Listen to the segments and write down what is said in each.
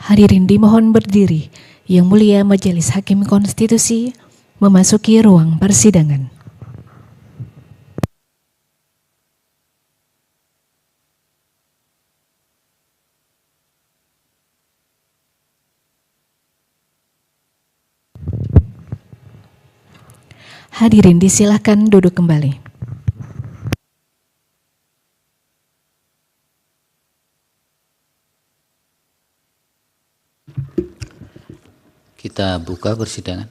Hadirin dimohon berdiri. Yang Mulia Majelis Hakim Konstitusi memasuki ruang persidangan. Hadirin disilakan duduk kembali. Kita buka persidangan.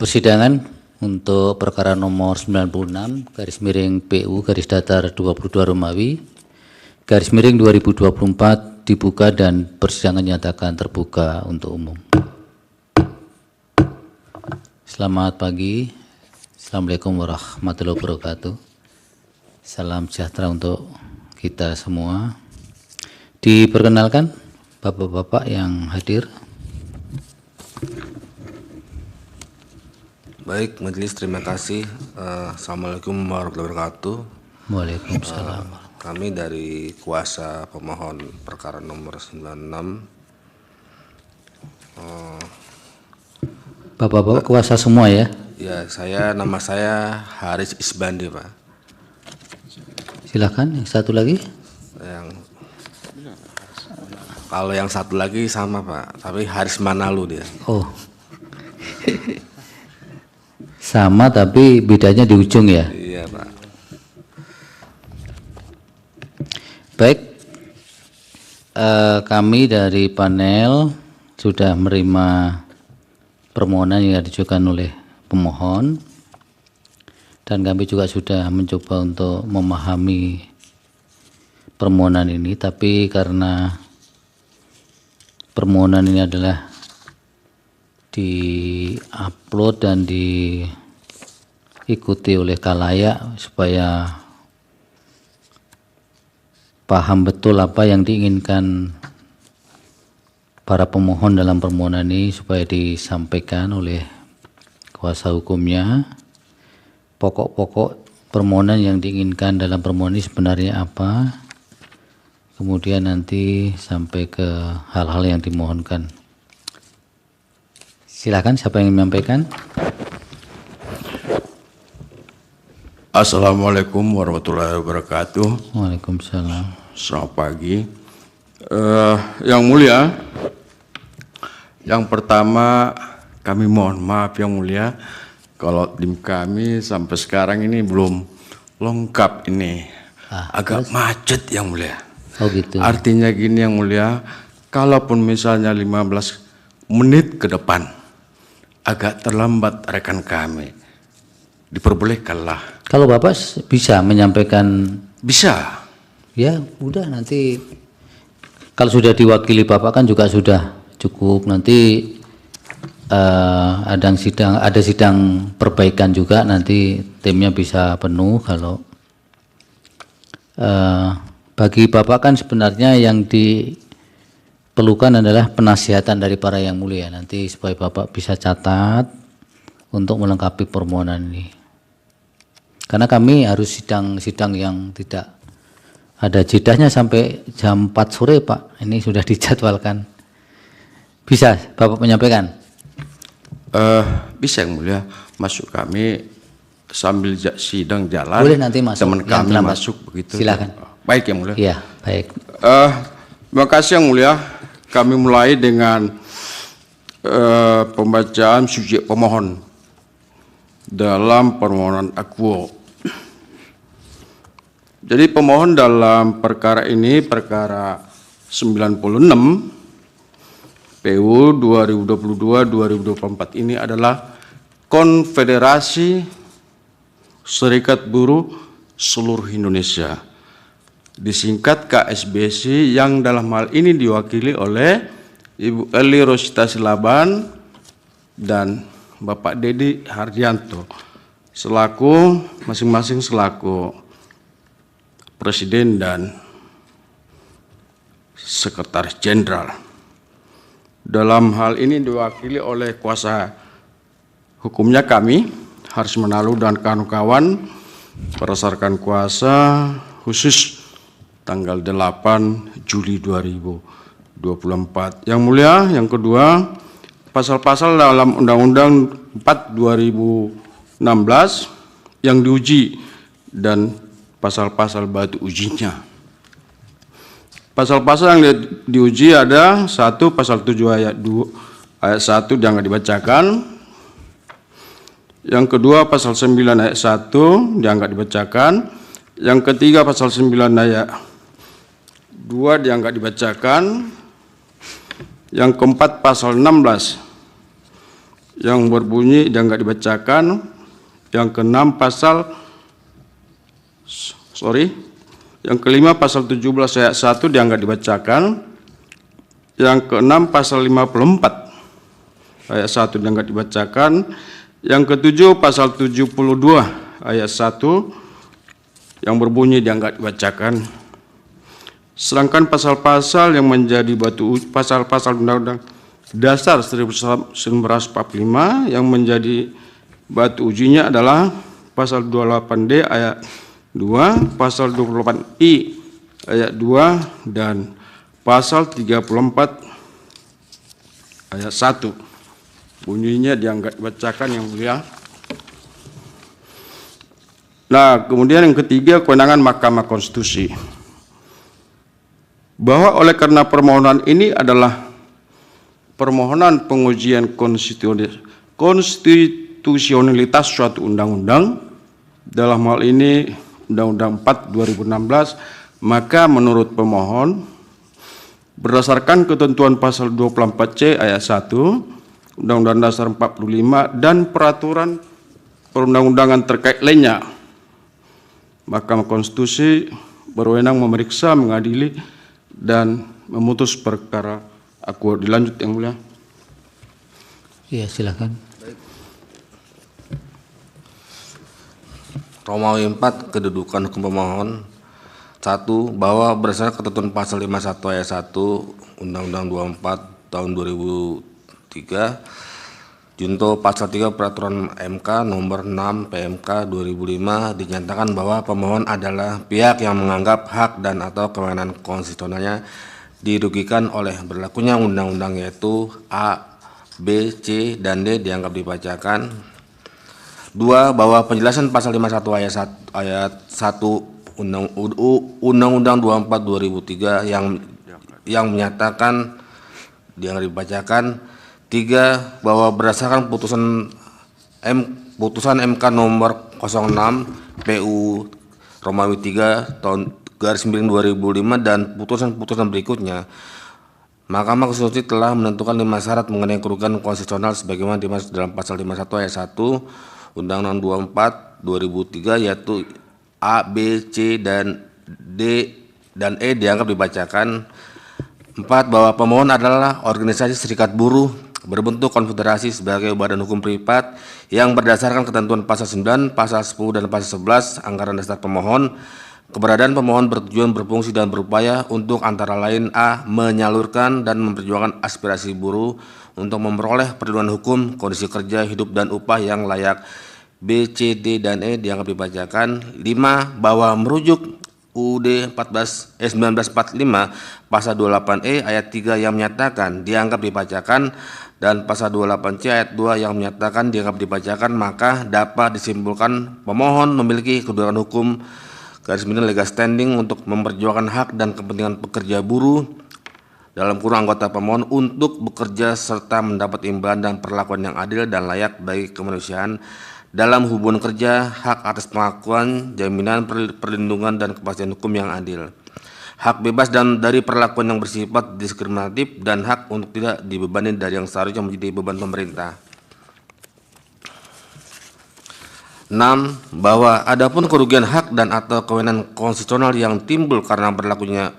Persidangan untuk perkara nomor 96 garis miring PU garis datar 22 Romawi garis miring 2024 dibuka dan persidangan nyatakan terbuka untuk umum. Selamat pagi. Assalamualaikum warahmatullahi wabarakatuh. Salam sejahtera untuk kita semua. Diperkenalkan Bapak-bapak yang hadir. Baik, majelis terima kasih. Assalamualaikum warahmatullahi wabarakatuh. Waalaikumsalam. Kami dari kuasa pemohon perkara nomor 96. Bapak-bapak kuasa semua ya? Ya, nama saya Haris Isbandi, Pak. Silakan yang satu lagi. Kalau yang satu lagi sama, Pak, tapi Haris Manalu dia. Oh. Sama tapi bedanya di ujung ya? Iya, Pak. Baik, kami dari panel sudah menerima permohonan yang diajukan oleh pemohon dan kami juga sudah mencoba untuk memahami permohonan ini, tapi karena permohonan ini adalah di-upload dan diikuti oleh khalayak supaya paham betul apa yang diinginkan para pemohon dalam permohonan ini supaya disampaikan oleh kuasa hukumnya. Pokok-pokok permohonan yang diinginkan dalam permohonan ini sebenarnya apa, kemudian nanti sampai ke hal-hal yang dimohonkan. Silakan, siapa yang menyampaikan? Assalamualaikum warahmatullahi wabarakatuh. Waalaikumsalam. Selamat pagi. Yang mulia, yang pertama kami mohon maaf yang mulia kalau tim kami sampai sekarang ini belum lengkap ini, agak macet yang mulia. Oh gitu. Artinya gini yang mulia, kalaupun misalnya 15 menit ke depan agak terlambat rekan kami, diperbolehkanlah. Kalau Bapak bisa menyampaikan? Bisa. Ya udah, nanti kalau sudah diwakili Bapak kan juga sudah cukup. Nanti ada sidang perbaikan juga, nanti timnya bisa penuh. Kalau bagi Bapak kan sebenarnya yang diperlukan adalah penasihatan dari para yang mulia, nanti supaya Bapak bisa catat untuk melengkapi permohonan ini. Karena kami harus sidang yang tidak ada jedahnya sampai jam 4 sore Pak, ini sudah dijadwalkan. Bisa Bapak menyampaikan? Bisa yang mulia, masuk kami sambil sidang jalan. Boleh nanti masuk. Teman kami masuk begitu. Silakan. Baik yang mulia. Iya, baik. Terima kasih yang mulia. Kami mulai dengan pembacaan subjek pemohon dalam permohonan akuo. Jadi pemohon dalam perkara ini, perkara 96 PU 2022-2024 ini adalah Konfederasi Serikat Buruh Seluruh Indonesia, disingkat KSBSI, yang dalam hal ini diwakili oleh Ibu Eli Rosita Silaban dan Bapak Dedi Hardianto selaku masing-masing selaku Presiden dan Sekretaris Jenderal. Dalam hal ini diwakili oleh kuasa hukumnya kami, Haris Manalu dan kawan-kawan, berdasarkan kuasa khusus tanggal 8 Juli 2023 2024. Yang mulia, yang kedua, pasal-pasal dalam Undang-Undang 4 2016 yang diuji dan pasal-pasal batu ujinya. Pasal-pasal yang diuji ada 1 pasal 7 ayat 1 dianggap dibacakan. Yang kedua pasal 9 ayat 1 dianggap dibacakan. Yang ketiga pasal 9 ayat 2 dianggap dibacakan. Yang keempat pasal 16 yang berbunyi dianggap dibacakan. Yang keenam yang kelima pasal 17 ayat 1 dianggap dibacakan. Yang keenam pasal 54 ayat 1 dianggap dibacakan. Yang ketujuh pasal 72 ayat 1 yang berbunyi dianggap dibacakan. Sedangkan pasal-pasal yang menjadi pasal-pasal Undang-Undang Dasar 1945 yang menjadi batu ujinya adalah pasal 28D ayat 2, pasal 28I ayat 2, dan pasal 34 ayat 1. Bunyinya dianggap dibacakan, yang mulia. Nah, kemudian yang ketiga, kewenangan Mahkamah Konstitusi. Bahwa oleh karena permohonan ini adalah permohonan pengujian konstitusionalitas suatu undang-undang, dalam hal ini Undang-Undang 4 2016, maka menurut pemohon, berdasarkan ketentuan pasal 24C ayat 1, Undang-Undang Dasar 45 dan peraturan perundang-undangan terkait lainnya, Mahkamah Konstitusi berwenang memeriksa, mengadili, dan memutus perkara akuo. Dilanjut, yang mulia. Iya, silakan. Romawi 4, kedudukan hukum pemohon. 1. Bahwa berdasarkan ketentuan pasal 51 ayat 1 Undang-Undang 24 tahun 2003, junto pasal 3 peraturan MK nomor 6 PMK 2005 dinyatakan bahwa pemohon adalah pihak yang menganggap hak dan atau kewenangan konstitusionalnya dirugikan oleh berlakunya undang-undang, yaitu A, B, C, dan D dianggap dibacakan. 2. Bahwa penjelasan pasal 51 ayat 1 Undang-Undang 24 2003 yang menyatakan dianggap dibacakan. 3. Bahwa berdasarkan putusan MK nomor 06 PU Romawi 3 tahun /miring 2005 dan putusan-putusan berikutnya, Mahkamah Konstitusi telah menentukan 5 syarat mengenai kerugian konstitusional sebagaimana dimaksud dalam pasal 51 ayat 1 Undang-Undang 24 2003, yaitu A, B, C, dan D dan E dianggap dibacakan. 4. Bahwa pemohon adalah organisasi serikat buruh berbentuk konfederasi sebagai badan hukum privat yang berdasarkan ketentuan pasal 9, pasal 10, dan pasal 11 Anggaran Dasar Pemohon. Keberadaan pemohon bertujuan, berfungsi, dan berupaya untuk antara lain A. menyalurkan dan memperjuangkan aspirasi buruh untuk memperoleh perlindungan hukum, kondisi kerja, hidup, dan upah yang layak. B, C, D, dan E dianggap dibacakan. 5. Bahwa merujuk UUD 1945 pasal 28E ayat 3 yang menyatakan dianggap dibacakan dan pasal 28C ayat 2 yang menyatakan dianggap dibacakan, maka dapat disimpulkan pemohon memiliki kedudukan hukum legal standing untuk memperjuangkan hak dan kepentingan pekerja buruh dalam kurung anggota pemohon untuk bekerja serta mendapat imbalan dan perlakuan yang adil dan layak bagi kemanusiaan dalam hubungan kerja, hak atas pengakuan, jaminan perlindungan, dan kepastian hukum yang adil, hak bebas dan dari perlakuan yang bersifat diskriminatif, dan hak untuk tidak dibebani dari yang seharusnya menjadi beban pemerintah. 6. Bahwa adapun kerugian hak dan atau kewenangan konstitusional yang timbul karena berlakunya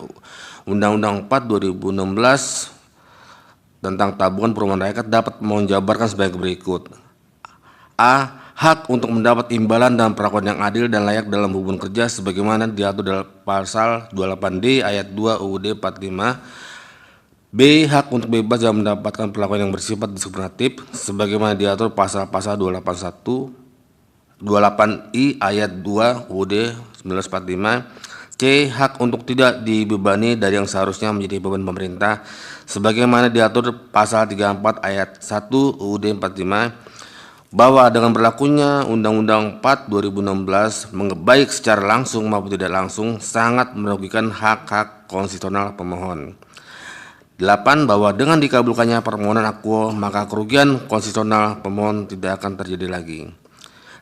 Undang-Undang 4 2016 tentang tabungan perumahan rakyat dapat menjabarkan sebagai berikut. A. Hak untuk mendapat imbalan dan perlakuan yang adil dan layak dalam hubungan kerja sebagaimana diatur dalam pasal 28D ayat 2 UUD 45. B. Hak untuk bebas dan mendapatkan perlakuan yang bersifat diskriminatif sebagaimana diatur pasal-pasal 281 28I ayat 2 UUD 1945. C. C. Hak untuk tidak dibebani dari yang seharusnya menjadi beban pemerintah sebagaimana diatur pasal 34 ayat 1 UUD 45 bahwa dengan berlakunya Undang-Undang 4 2016 baik secara langsung maupun tidak langsung sangat merugikan hak-hak konstitusional pemohon. 8. Bahwa dengan dikabulkannya permohonan akuo maka kerugian konstitusional pemohon tidak akan terjadi lagi.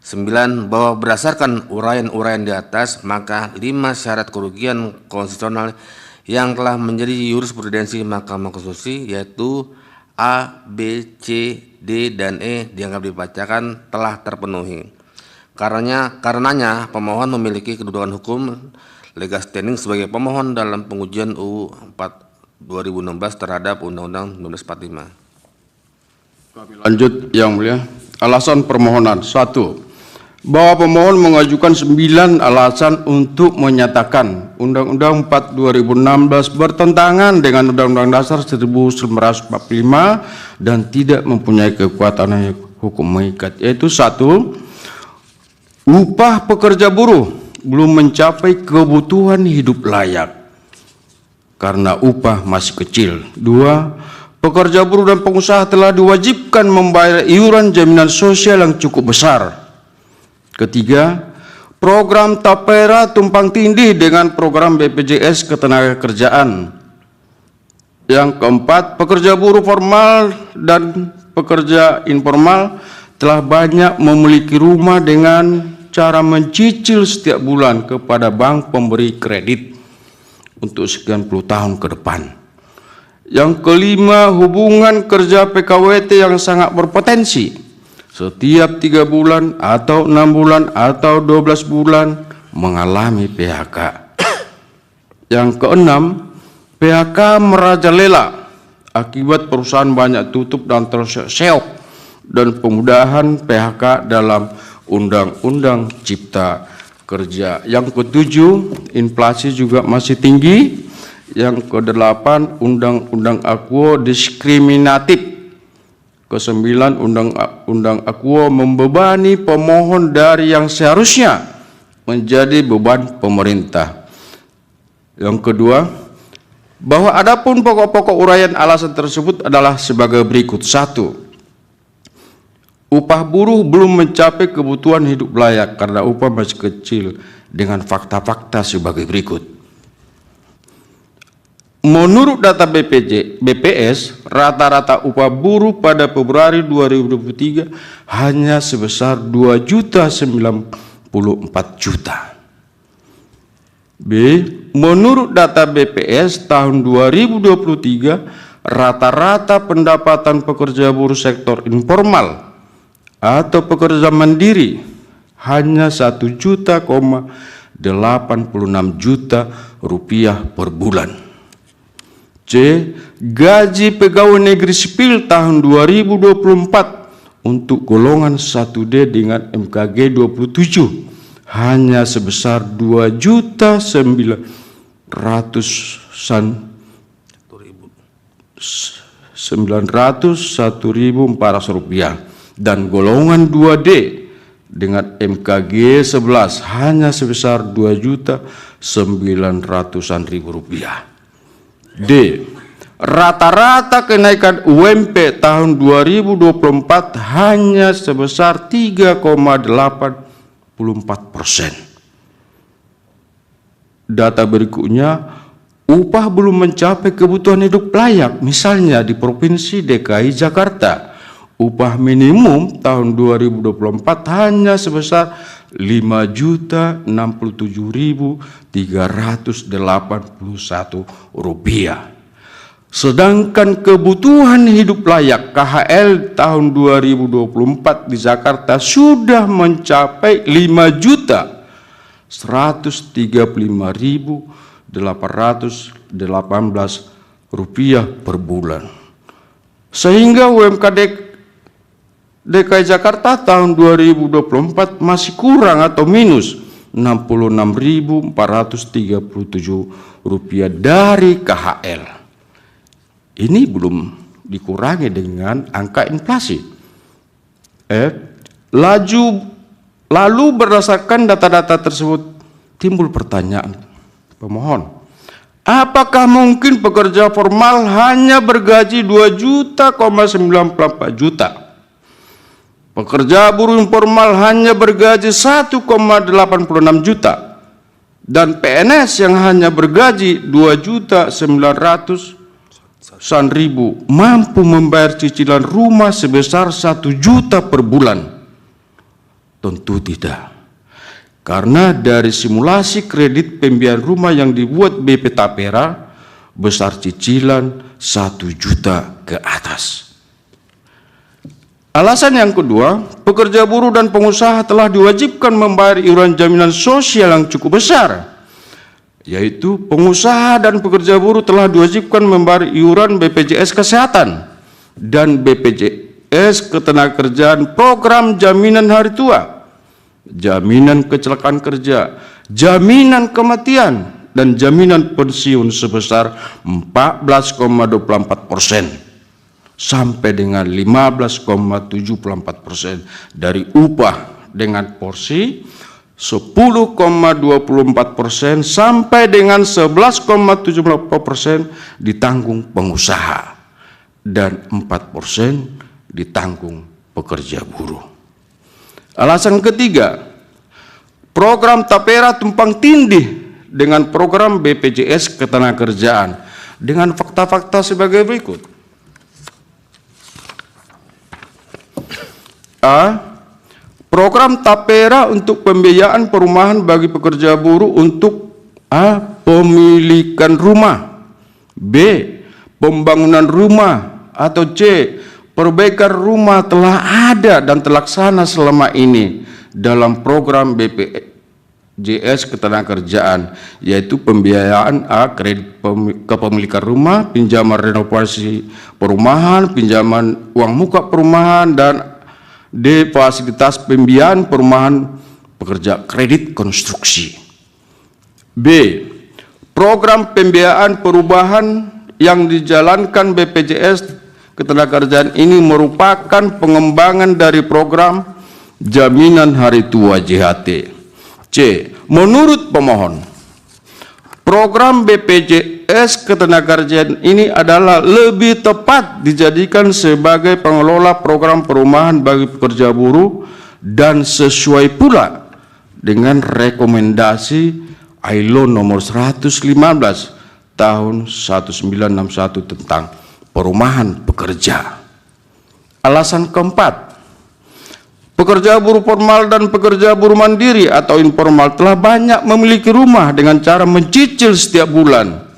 9. Bahwa berdasarkan uraian-uraian di atas, maka 5 syarat kerugian konstitusional yang telah menjadi jurisprudensi Mahkamah Konstitusi yaitu A, B, C, D, dan E dianggap dibacakan telah terpenuhi. Karenanya pemohon memiliki kedudukan hukum legal standing sebagai pemohon dalam pengujian UU 4 2016 terhadap Undang-Undang 1945. Kami lanjut, Yang Mulia. Alasan permohonan. 1. Bahwa pemohon mengajukan 9 alasan untuk menyatakan Undang-Undang 4 2016 bertentangan dengan Undang-Undang Dasar 1945 dan tidak mempunyai kekuatan hukum mengikat, yaitu 1. Upah pekerja buruh belum mencapai kebutuhan hidup layak karena upah masih kecil. 2. Pekerja buruh dan pengusaha telah diwajibkan membayar iuran jaminan sosial yang cukup besar. Ketiga, program Tapera tumpang tindih dengan program BPJS Ketenagakerjaan. Yang keempat, pekerja buruh formal dan pekerja informal telah banyak memiliki rumah dengan cara mencicil setiap bulan kepada bank pemberi kredit untuk sekian puluh tahun ke depan. Yang kelima, hubungan kerja PKWT yang sangat berpotensi setiap 3 bulan atau 6 bulan atau 12 bulan mengalami PHK. Yang keenam, PHK merajalela akibat perusahaan banyak tutup dan terseok dan pemudahan PHK dalam Undang-Undang Cipta Kerja. Yang ketujuh, inflasi juga masih tinggi. Yang kedelapan, Undang-Undang Akuo diskriminatif. Kesembilan, Undang-Undang Akuo membebani pemohon dari yang seharusnya menjadi beban pemerintah. Yang kedua, bahwa adapun pokok-pokok uraian alasan tersebut adalah sebagai berikut. 1. Upah buruh belum mencapai kebutuhan hidup layak karena upah masih kecil dengan fakta-fakta sebagai berikut. Menurut data BPS, rata-rata upah buruh pada Februari 2023 hanya sebesar 2.094 juta. B. Menurut data BPS tahun 2023, rata-rata pendapatan pekerja buruh sektor informal atau pekerja mandiri hanya 1,86 juta rupiah per bulan. C. Gaji pegawai negeri sipil tahun 2024 untuk golongan 1D dengan MKG 27 hanya sebesar 2.901.400 rupiah dan golongan 2D dengan MKG 11 hanya sebesar 2.900.000 rupiah. D. Rata-rata kenaikan UMP tahun 2024 hanya sebesar 3,84%. Data berikutnya, upah belum mencapai kebutuhan hidup layak. Misalnya di Provinsi DKI Jakarta, upah minimum tahun 2024 hanya sebesar Rp5.067.381. Sedangkan kebutuhan hidup layak KHL tahun 2024 di Jakarta sudah mencapai Rp5.035.818 per bulan. Sehingga UMK DKI Jakarta tahun 2024 masih kurang atau minus Rp66.437 dari KHL. Ini belum dikurangi dengan angka inflasi. Lalu berdasarkan data-data tersebut timbul pertanyaan, Pemohon, apakah mungkin pekerja formal hanya bergaji 2,94 juta? Pekerja buruh informal hanya bergaji 1,86 juta. Dan PNS yang hanya bergaji 2.900.000 mampu membayar cicilan rumah sebesar 1 juta per bulan? Tentu tidak. Karena dari simulasi kredit pembiayaan rumah yang dibuat BP Tapera, besar cicilan 1 juta ke atas. Alasan yang kedua, pekerja buruh dan pengusaha telah diwajibkan membayar iuran jaminan sosial yang cukup besar, yaitu pengusaha dan pekerja buruh telah diwajibkan membayar iuran BPJS Kesehatan dan BPJS Ketenagakerjaan, program jaminan hari tua, jaminan kecelakaan kerja, jaminan kematian, dan jaminan pensiun sebesar 14,24% sampai dengan 15,74% dari upah dengan porsi 10,24% sampai dengan 11,74% ditanggung pengusaha dan 4% ditanggung pekerja buruh. Alasan ketiga, program Tapera tumpang tindih dengan program BPJS Ketenagakerjaan dengan fakta-fakta sebagai berikut. A. Program Tapera untuk pembiayaan perumahan bagi pekerja buruh untuk A. Pemilikan rumah, B. Pembangunan rumah, atau C. Perbaikan rumah telah ada dan terlaksana selama ini dalam program BPJS Ketenagakerjaan, yaitu pembiayaan A. Kredit kepemilikan rumah, pinjaman renovasi perumahan, pinjaman uang muka perumahan, dan D. Fasilitas pembiayaan perumahan pekerja kredit konstruksi. B. Program pembiayaan perubahan yang dijalankan BPJS Ketenagakerjaan ini merupakan pengembangan dari program jaminan hari tua JHT. C. Menurut pemohon, program BPJS Ketenagakerjaan ini adalah lebih tepat dijadikan sebagai pengelola program perumahan bagi pekerja buruh dan sesuai pula dengan rekomendasi ILO nomor 115 tahun 1961 tentang perumahan pekerja. Alasan keempat, pekerja buruh formal dan pekerja buruh mandiri atau informal telah banyak memiliki rumah dengan cara mencicil setiap bulan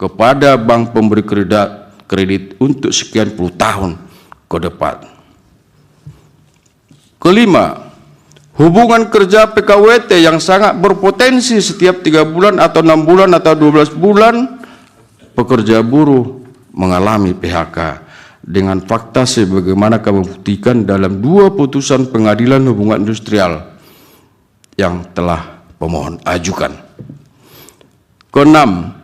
kepada bank pemberi kredit untuk sekian puluh tahun ke depan. Kelima, hubungan kerja PKWT yang sangat berpotensi setiap 3 bulan atau 6 bulan atau 12 bulan pekerja buruh mengalami PHK dengan fakta sebagaimana kami buktikan dalam 2 putusan pengadilan hubungan industrial yang telah pemohon ajukan. Keenam,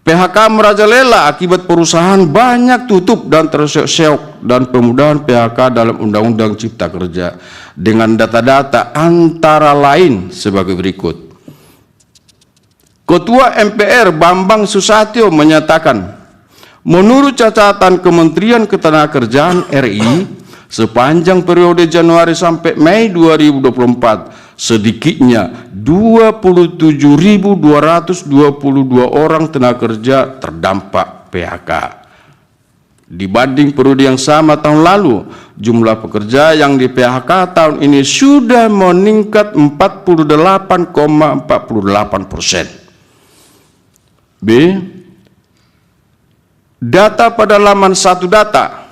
PHK merajalela akibat perusahaan banyak tutup dan terseok-seok dan pemudahan PHK dalam Undang-Undang Cipta Kerja dengan data-data antara lain sebagai berikut. Ketua MPR Bambang Susatyo menyatakan, menurut catatan Kementerian Ketenagakerjaan RI, sepanjang periode Januari sampai Mei 2024, sedikitnya 27.222 orang tenaga kerja terdampak PHK. Dibanding periode yang sama tahun lalu, jumlah pekerja yang di PHK tahun ini sudah meningkat 48,48%. B. Data pada laman 1 data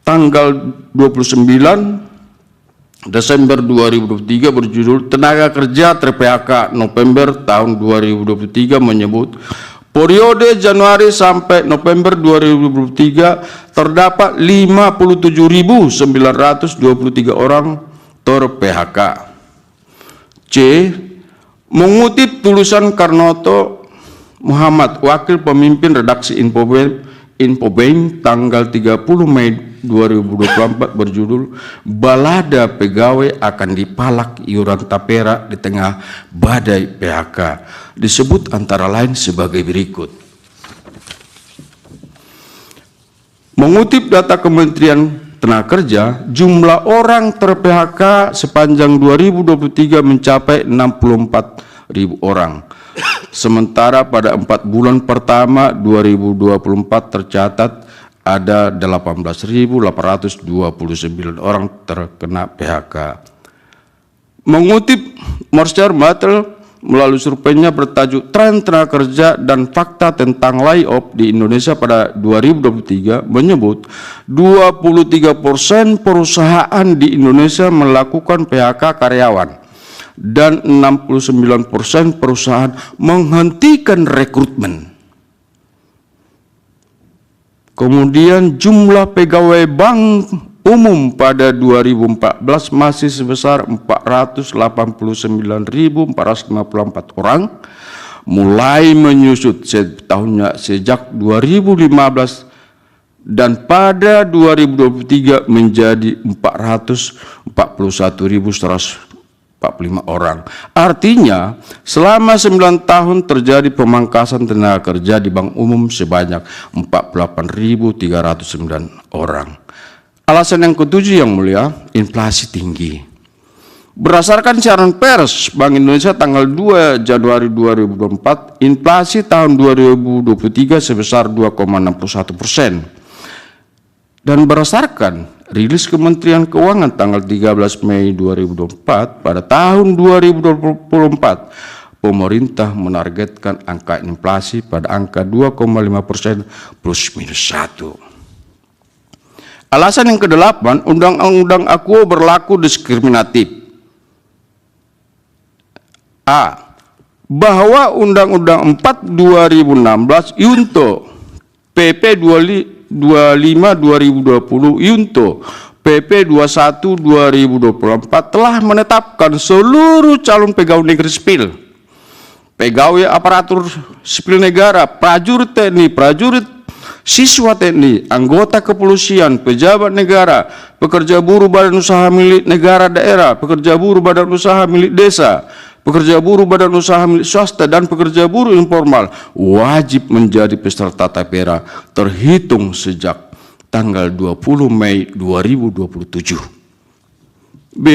tanggal 29 Desember 2023 berjudul Tenaga Kerja ter-PHK November tahun 2023 menyebut periode Januari sampai November 2023 terdapat 57.923 orang ter-PHK. C. Mengutip tulisan Karnoto Muhammad, Wakil Pemimpin Redaksi Infoweb Infobank tanggal 30 Mei 2024 berjudul Balada Pegawai Akan Dipalak Iuran Tapera di Tengah Badai PHK. Disebut antara lain sebagai berikut. Mengutip data Kementerian Tenaga Kerja, jumlah orang ter-PHK sepanjang 2023 mencapai 64.000 orang. Sementara pada 4 bulan pertama 2024 tercatat ada 18.829 orang terkena PHK. Mengutip Mercer Matter melalui surveinya bertajuk Tren Tenaga Kerja dan Fakta tentang Layoff di Indonesia pada 2023 menyebut 23% perusahaan di Indonesia melakukan PHK karyawan dan 69% perusahaan menghentikan rekrutmen. Kemudian jumlah pegawai bank umum pada 2014 masih sebesar 489.454 orang, mulai menyusut tahunnya sejak 2015 dan pada 2023 menjadi 441.145 orang. Artinya, selama 9 tahun terjadi pemangkasan tenaga kerja di bank umum sebanyak 48.309 orang. Alasan yang ketujuh yang mulia, inflasi tinggi. Berdasarkan siaran pers Bank Indonesia tanggal 2 Januari 2024, inflasi tahun 2023 sebesar 2,61%. Dan berdasarkan rilis Kementerian Keuangan tanggal 13 Mei 2024, pada tahun 2024, pemerintah menargetkan angka inflasi pada angka 2,5% plus minus 1. Alasan yang ke-8, Undang-Undang AKUO berlaku diskriminatif. A. Bahwa Undang-Undang 4 2016 Yunto PP 25/2020 Yunto PP 21 2024 telah menetapkan seluruh calon pegawai negeri sipil, pegawai aparatur sipil negara, prajurit TNI, prajurit siswa TNI, anggota kepolisian, pejabat negara, pekerja buruh badan usaha milik negara daerah, pekerja buruh badan usaha milik desa, pekerja buruh badan usaha milik swasta, dan pekerja buruh informal wajib menjadi peserta tapera terhitung sejak tanggal 20 Mei 2027. B.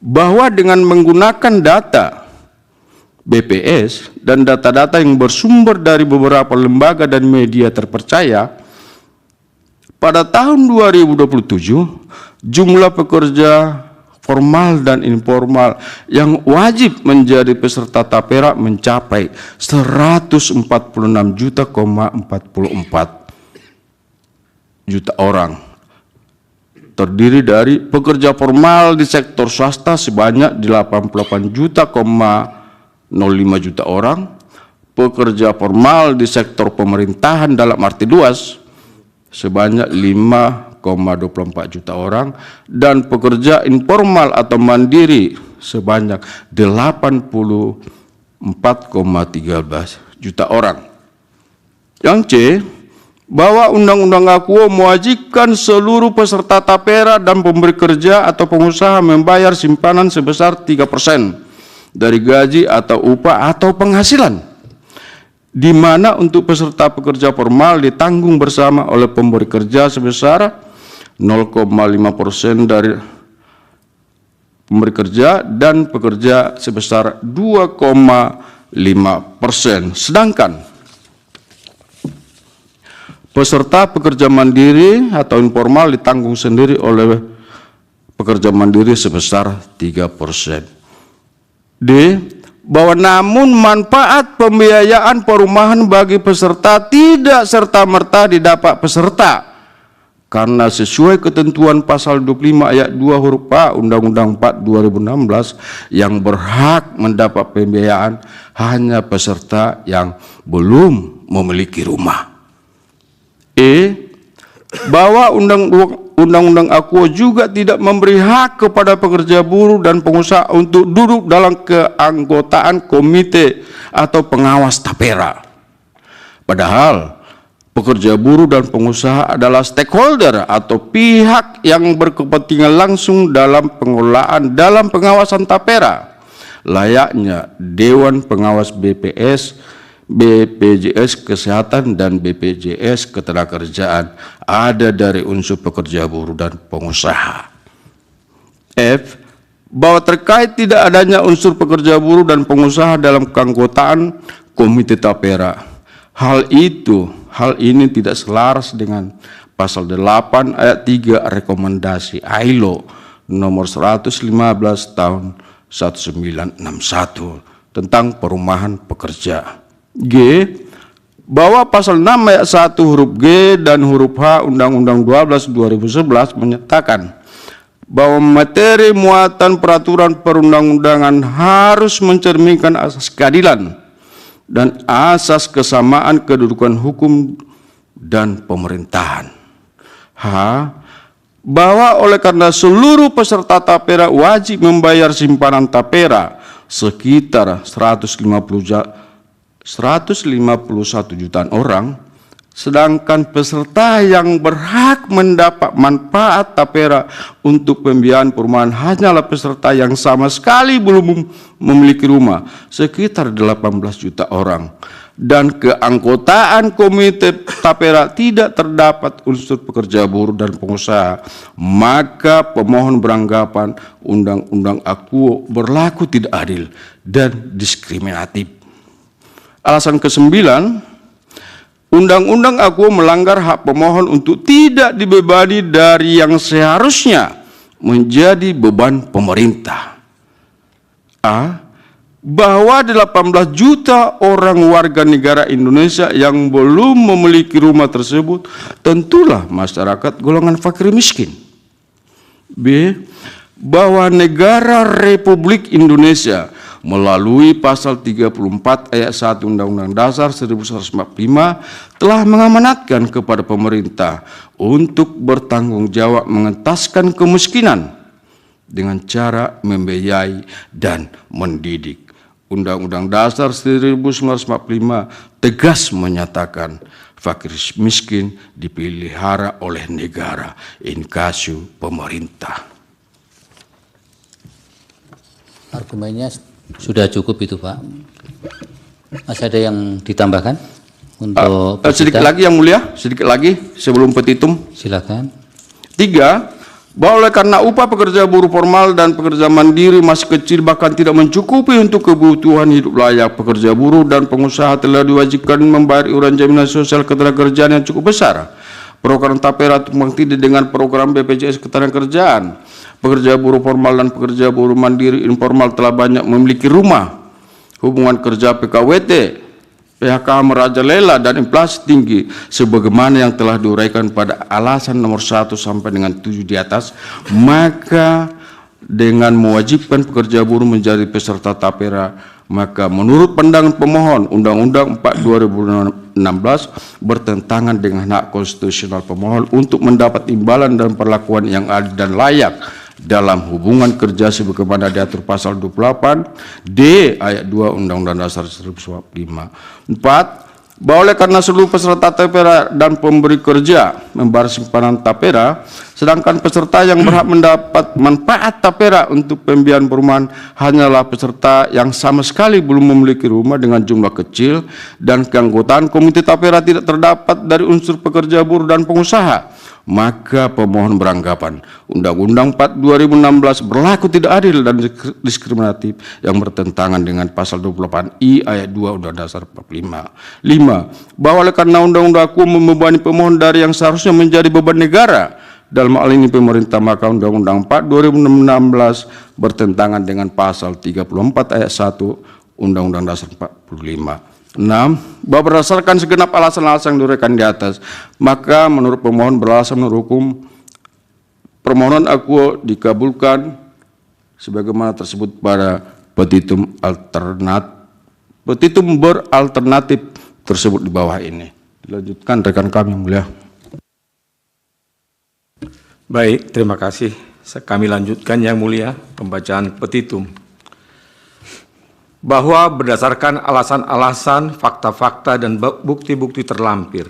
Bahwa dengan menggunakan data BPS dan data-data yang bersumber dari beberapa lembaga dan media terpercaya, pada tahun 2027 jumlah pekerja formal dan informal yang wajib menjadi peserta tapera mencapai 146,44 juta orang. Terdiri dari pekerja formal di sektor swasta sebanyak 88,05 juta orang, pekerja formal di sektor pemerintahan dalam arti luas sebanyak 5,24 juta orang, dan pekerja informal atau mandiri sebanyak 84,13 juta orang. Yang C, bahwa Undang-Undang AKUO mewajibkan seluruh peserta tapera dan pemberi kerja atau pengusaha membayar simpanan sebesar 3% dari gaji atau upah atau penghasilan, di mana untuk peserta pekerja formal ditanggung bersama oleh pemberi kerja sebesar 0,5% dari pemberi kerja dan pekerja sebesar 2,5%. Sedangkan peserta pekerja mandiri atau informal ditanggung sendiri oleh pekerja mandiri sebesar 3%. D. Bahwa namun manfaat pembiayaan perumahan bagi peserta tidak serta-merta didapat peserta, karena sesuai ketentuan pasal 25 ayat 2 huruf A Undang-Undang 4 2016 yang berhak mendapat pembiayaan hanya peserta yang belum memiliki rumah. E. Bahwa Undang-Undang AKUO juga tidak memberi hak kepada pekerja buruh dan pengusaha untuk duduk dalam keanggotaan komite atau pengawas tapera. Padahal pekerja buruh dan pengusaha adalah stakeholder atau pihak yang berkepentingan langsung dalam pengelolaan dalam pengawasan tapera, layaknya Dewan Pengawas BPS, BPJS Kesehatan, dan BPJS Ketenagakerjaan ada dari unsur pekerja buruh dan pengusaha. F. Bahwa terkait tidak adanya unsur pekerja buruh dan pengusaha dalam keanggotaan Komite Tapera, hal ini tidak selaras dengan pasal 8 ayat 3 rekomendasi ILO nomor 115 tahun 1961 tentang perumahan pekerja. G. Bahwa pasal 6 ayat 1 huruf G dan huruf H Undang-Undang 12 2011 menyatakan bahwa materi muatan peraturan perundang-undangan harus mencerminkan asas keadilan dan asas kesamaan kedudukan hukum dan pemerintahan. H. Bahwa oleh karena seluruh peserta tapera wajib membayar simpanan tapera sekitar 151 jutaan orang, sedangkan peserta yang berhak mendapat manfaat tapera untuk pembiayaan perumahan hanyalah peserta yang sama sekali belum memiliki rumah, sekitar 18 juta orang. Dan keanggotaan komite tapera tidak terdapat unsur pekerja buruh dan pengusaha, maka pemohon beranggapan Undang-Undang Akuo berlaku tidak adil dan diskriminatif. Alasan ke-9, Undang-Undang Akuo melanggar hak pemohon untuk tidak dibebani dari yang seharusnya menjadi beban pemerintah. A. Bahwa 18 juta orang warga negara Indonesia yang belum memiliki rumah tersebut tentulah masyarakat golongan fakir miskin. B. Bahwa negara Republik Indonesia melalui pasal 34 ayat 1 Undang-Undang Dasar 1945 telah mengamanatkan kepada pemerintah untuk bertanggung jawab mengentaskan kemiskinan dengan cara membiayai dan mendidik. Undang-Undang Dasar 1945 tegas menyatakan fakir miskin dipelihara oleh negara in casu pemerintah. Argumennya sudah cukup itu, Pak. Masih ada yang ditambahkan untuk sedikit lagi yang mulia, sedikit lagi sebelum petitum. Silakan. 3. Bahwa oleh karena upah pekerja buruh formal dan pekerja mandiri masih kecil bahkan tidak mencukupi untuk kebutuhan hidup layak, pekerja buruh dan pengusaha telah diwajibkan membayar iuran jaminan sosial ketenagakerjaan yang cukup besar. Program tapera tumpang tindih dengan program BPJS Ketenagakerjaan. Pekerja buruh formal dan pekerja buruh mandiri informal telah banyak memiliki rumah. Hubungan kerja PKWT, PHK merajalela dan inflasi tinggi sebagaimana yang telah diuraikan pada alasan nomor 1 sampai dengan 7 di atas, maka dengan mewajibkan pekerja buruh menjadi peserta tapera, maka menurut pandangan pemohon Undang-Undang 4 2016 bertentangan dengan hak konstitusional pemohon untuk mendapat imbalan dan perlakuan yang adil dan layak dalam hubungan kerja sebagaimana diatur pasal 28 D ayat 2 Undang-Undang Dasar 1945. 4. Bahwa oleh karena seluruh peserta tapera dan pemberi kerja membayar simpanan tapera, sedangkan peserta yang berhak mendapat manfaat tapera untuk pembiayaan perumahan hanyalah peserta yang sama sekali belum memiliki rumah dengan jumlah kecil dan keanggotaan komite tapera tidak terdapat dari unsur pekerja buruh dan pengusaha, maka pemohon beranggapan Undang-Undang 4 2016 berlaku tidak adil dan diskriminatif yang bertentangan dengan pasal 28I ayat 2 Undang-Undang Dasar 45. 5. Bahwa oleh karena Undang-Undang Akuo membebani pemohon dari yang seharusnya menjadi beban negara, dalam hal ini pemerintah, maka Undang-Undang 4 2016 bertentangan dengan pasal 34 ayat 1 Undang-Undang Dasar 45. 6. Bahwa berdasarkan segenap alasan-alasan yang diuraikan di atas, maka menurut pemohon beralasan menurut hukum permohonan Akuo dikabulkan sebagaimana tersebut pada petitum beralternatif tersebut di bawah ini. Dilanjutkan rekan kami yang mulia. Baik, terima kasih. Kami lanjutkan yang mulia pembacaan petitum. Bahwa berdasarkan alasan-alasan, fakta-fakta, dan bukti-bukti terlampir,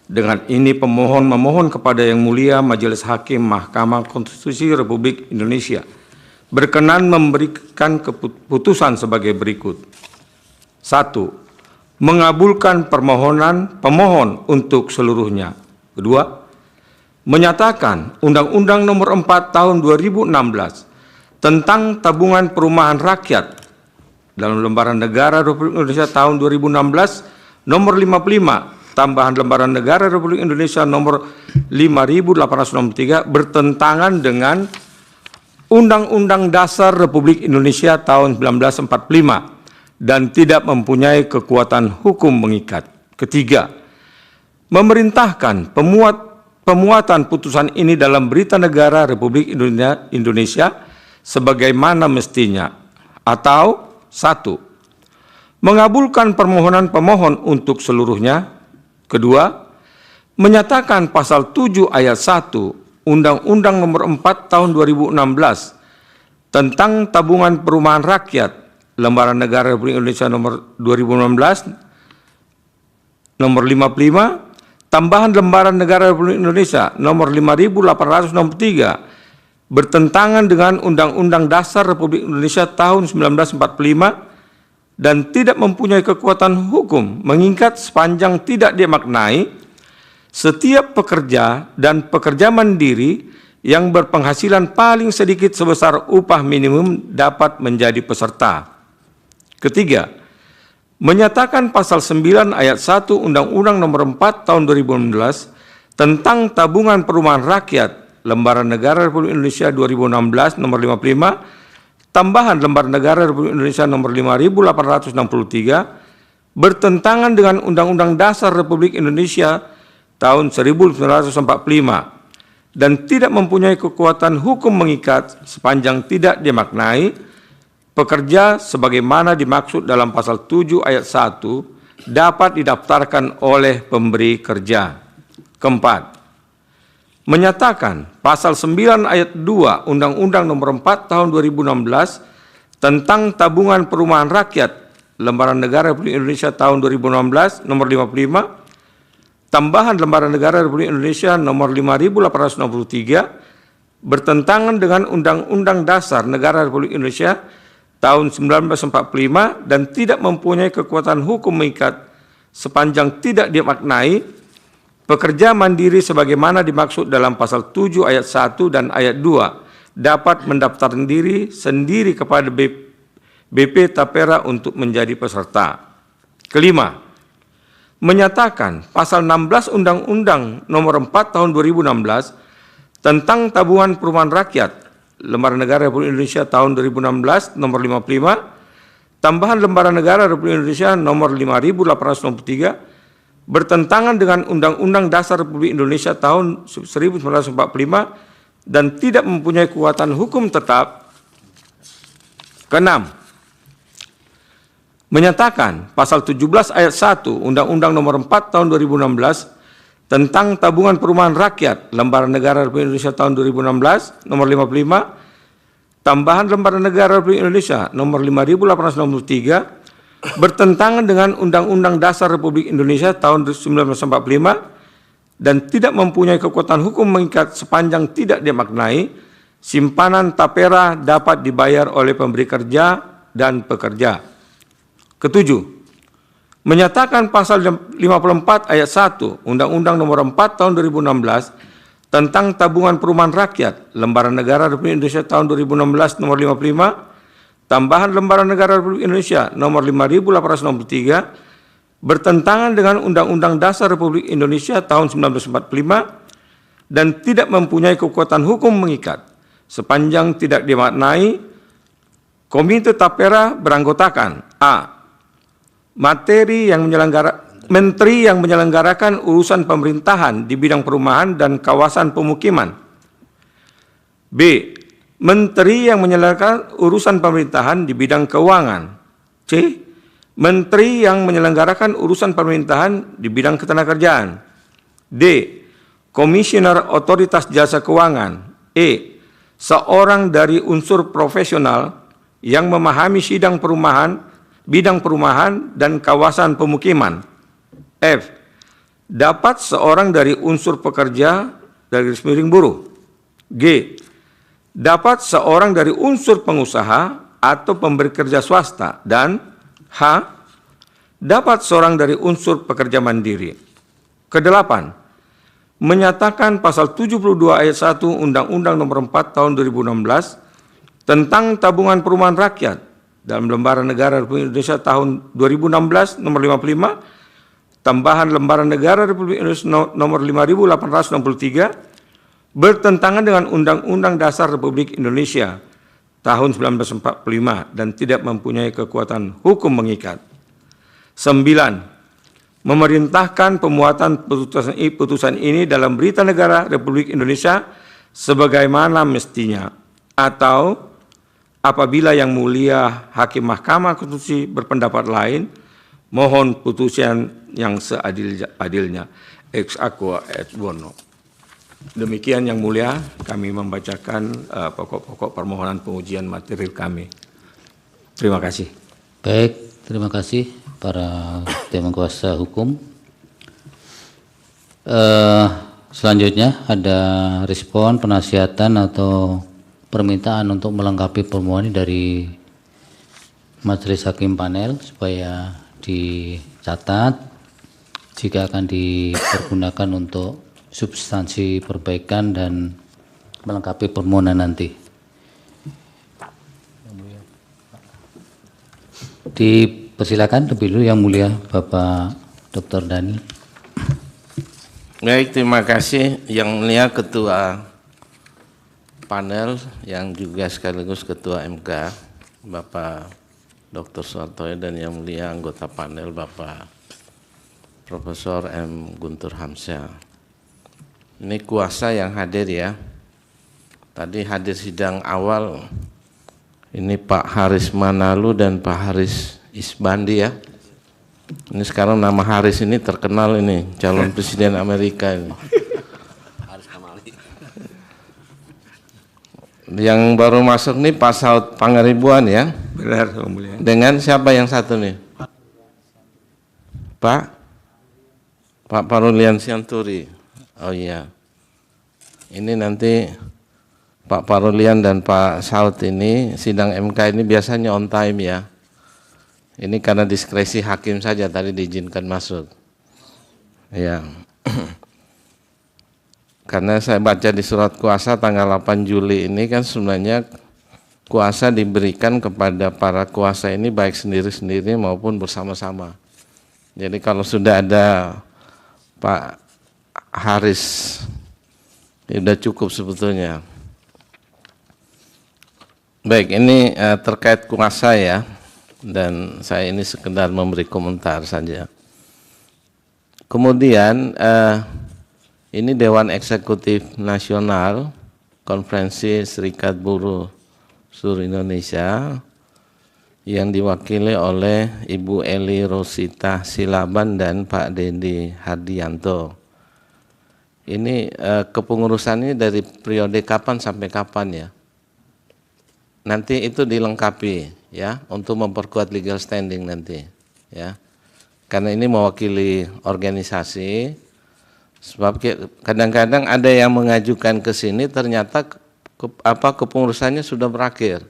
Dengan ini pemohon memohon kepada Yang Mulia Majelis Hakim Mahkamah Konstitusi Republik Indonesia berkenan memberikan keputusan sebagai berikut. 1. Mengabulkan permohonan pemohon untuk seluruhnya. 2. Menyatakan Undang-Undang Nomor 4 Tahun 2016 tentang Tabungan Perumahan Rakyat dalam Lembaran Negara Republik Indonesia tahun 2016 Nomor 55 tambahan Lembaran Negara Republik Indonesia Nomor 5863 bertentangan dengan Undang-Undang Dasar Republik Indonesia tahun 1945 dan tidak mempunyai kekuatan hukum mengikat. Ketiga, memerintahkan pemuatan putusan ini dalam Berita Negara Republik Indonesia sebagaimana mestinya. Atau 1. Mengabulkan permohonan pemohon untuk seluruhnya. Kedua, menyatakan pasal 7 ayat 1 Undang-Undang Nomor 4 Tahun 2016 tentang Tabungan Perumahan Rakyat Lembaran Negara Republik Indonesia Nomor 2016 Nomor 55 tambahan Lembaran Negara Republik Indonesia Nomor 5863 bertentangan dengan Undang-Undang Dasar Republik Indonesia tahun 1945 dan tidak mempunyai kekuatan hukum mengikat sepanjang tidak dimaknai setiap pekerja dan pekerja mandiri yang berpenghasilan paling sedikit sebesar upah minimum dapat menjadi peserta. Ketiga, menyatakan pasal 9 ayat 1 Undang-Undang Nomor 4 Tahun 2016 tentang Tabungan Perumahan Rakyat Lembaran Negara Republik Indonesia 2016 Nomor 55 tambahan Lembaran Negara Republik Indonesia Nomor 5863 bertentangan dengan Undang-Undang Dasar Republik Indonesia tahun 1945 dan tidak mempunyai kekuatan hukum mengikat sepanjang tidak dimaknai pekerja sebagaimana dimaksud dalam pasal 7 ayat 1 dapat didaftarkan oleh pemberi kerja. Keempat, menyatakan pasal 9 ayat 2 Undang-Undang Nomor 4 Tahun 2016 tentang Tabungan Perumahan Rakyat Lembaran Negara Republik Indonesia tahun 2016 Nomor 55 tambahan Lembaran Negara Republik Indonesia Nomor 5863 bertentangan dengan Undang-Undang Dasar Negara Republik Indonesia tahun 1945 dan tidak mempunyai kekuatan hukum mengikat sepanjang tidak dimaknai pekerja mandiri sebagaimana dimaksud dalam pasal 7 ayat 1 dan ayat 2 dapat mendaftarkan diri sendiri kepada BP Tapera untuk menjadi peserta. Kelima, menyatakan pasal 16 Undang-Undang Nomor 4 Tahun 2016 tentang Tabungan Perumahan Rakyat Lembaran Negara Republik Indonesia tahun 2016 Nomor 55 tambahan Lembaran Negara Republik Indonesia Nomor 5863 bertentangan dengan Undang-Undang Dasar Republik Indonesia tahun 1945 dan tidak mempunyai kekuatan hukum tetap. Keenam, menyatakan pasal 17 ayat 1 Undang-Undang Nomor 4 Tahun 2016 tentang Tabungan Perumahan Rakyat Lembaran Negara Republik Indonesia tahun 2016 Nomor 55 tambahan Lembaran Negara Republik Indonesia Nomor 5863 bertentangan dengan Undang-Undang Dasar Republik Indonesia tahun 1945 dan tidak mempunyai kekuatan hukum mengikat sepanjang tidak dimaknai simpanan tapera dapat dibayar oleh pemberi kerja dan pekerja. Ketujuh, menyatakan pasal 54 ayat 1 Undang-Undang Nomor 4 Tahun 2016 tentang Tabungan Perumahan Rakyat Lembaran Negara Republik Indonesia tahun 2016 Nomor 55 tambahan Lembaran Negara Republik Indonesia Nomor 5863 bertentangan dengan Undang-Undang Dasar Republik Indonesia tahun 1945 dan tidak mempunyai kekuatan hukum mengikat sepanjang tidak dimaknai. Komite Tapera beranggotakan A. Menteri yang menyelenggarakan urusan pemerintahan di bidang perumahan dan kawasan pemukiman. B. Menteri yang menyelenggarakan urusan pemerintahan di bidang keuangan. C. Menteri yang menyelenggarakan urusan pemerintahan di bidang ketenagakerjaan. D. Komisioner Otoritas Jasa Keuangan. E. Seorang dari unsur profesional yang memahami bidang perumahan dan kawasan pemukiman. F. dapat seorang dari unsur pekerja dari garis miring buruh. G. Dapat seorang dari unsur pengusaha atau pemberi kerja swasta. Dan H. Dapat seorang dari unsur pekerja mandiri. Kedelapan, menyatakan pasal 72 ayat 1 Undang-Undang Nomor 4 Tahun 2016 tentang Tabungan Perumahan Rakyat dalam Lembaran Negara Republik Indonesia tahun 2016 nomor 55, tambahan Lembaran Negara Republik Indonesia nomor 5863 bertentangan dengan Undang-Undang Dasar Republik Indonesia tahun 1945 dan tidak mempunyai kekuatan hukum mengikat. 9. Memerintahkan pemuatan putusan ini dalam Berita Negara Republik Indonesia sebagaimana mestinya, atau apabila Yang Mulia Hakim Mahkamah Konstitusi berpendapat lain, mohon putusan yang seadil-adilnya. Ex aqua et bono. Demikian Yang Mulia, kami membacakan pokok-pokok permohonan pengujian material kami. Terima kasih. Baik, terima kasih para tim kuasa hukum. Selanjutnya ada respon, penasihatan atau permintaan untuk melengkapi permohonan dari majelis hakim panel supaya dicatat jika akan dipergunakan untuk substansi perbaikan dan melengkapi permohonan nanti. Dipersilakan lebih dulu Yang Mulia Bapak Dr. Dhani. Baik, terima kasih Yang Mulia Ketua panel yang juga sekaligus Ketua MK Bapak Dr. Suhartoyo dan Yang Mulia anggota panel Bapak Profesor M. Guntur Hamzah. Ini kuasa yang hadir ya. Tadi hadir sidang awal ini Pak Haris Manalu dan Pak Haris Isbandi ya. Ini sekarang nama Haris ini terkenal ini, calon presiden Amerika ini. Yang baru masuk nih Pak Saud Pangaribuan ya. Benar, Yang Mulia. Dengan siapa yang satu nih? Pak Parulian Sianturi. Oh iya. Ini nanti Pak Parulian dan Pak Saud ini sidang MK ini biasanya on time ya. Ini karena diskresi hakim saja tadi diizinkan masuk. Ya. Karena saya baca di surat kuasa tanggal 8 Juli ini kan sebenarnya kuasa diberikan kepada para kuasa ini baik sendiri-sendiri maupun bersama-sama. Jadi kalau sudah ada Pak Haris, ya sudah cukup sebetulnya. Baik, ini terkait kuasa ya, dan saya ini sekedar memberi komentar saja. Kemudian ini Dewan Eksekutif Nasional Konferensi Serikat Buruh Seluruh Indonesia yang diwakili oleh Ibu Eli Rosita Silaban dan Pak Dedi Hardianto. Ini kepengurusannya dari periode kapan sampai kapan ya? Nanti itu dilengkapi ya untuk memperkuat legal standing nanti ya. Karena ini mewakili organisasi, sebab kadang-kadang ada yang mengajukan ke sini ternyata kepengurusannya sudah berakhir.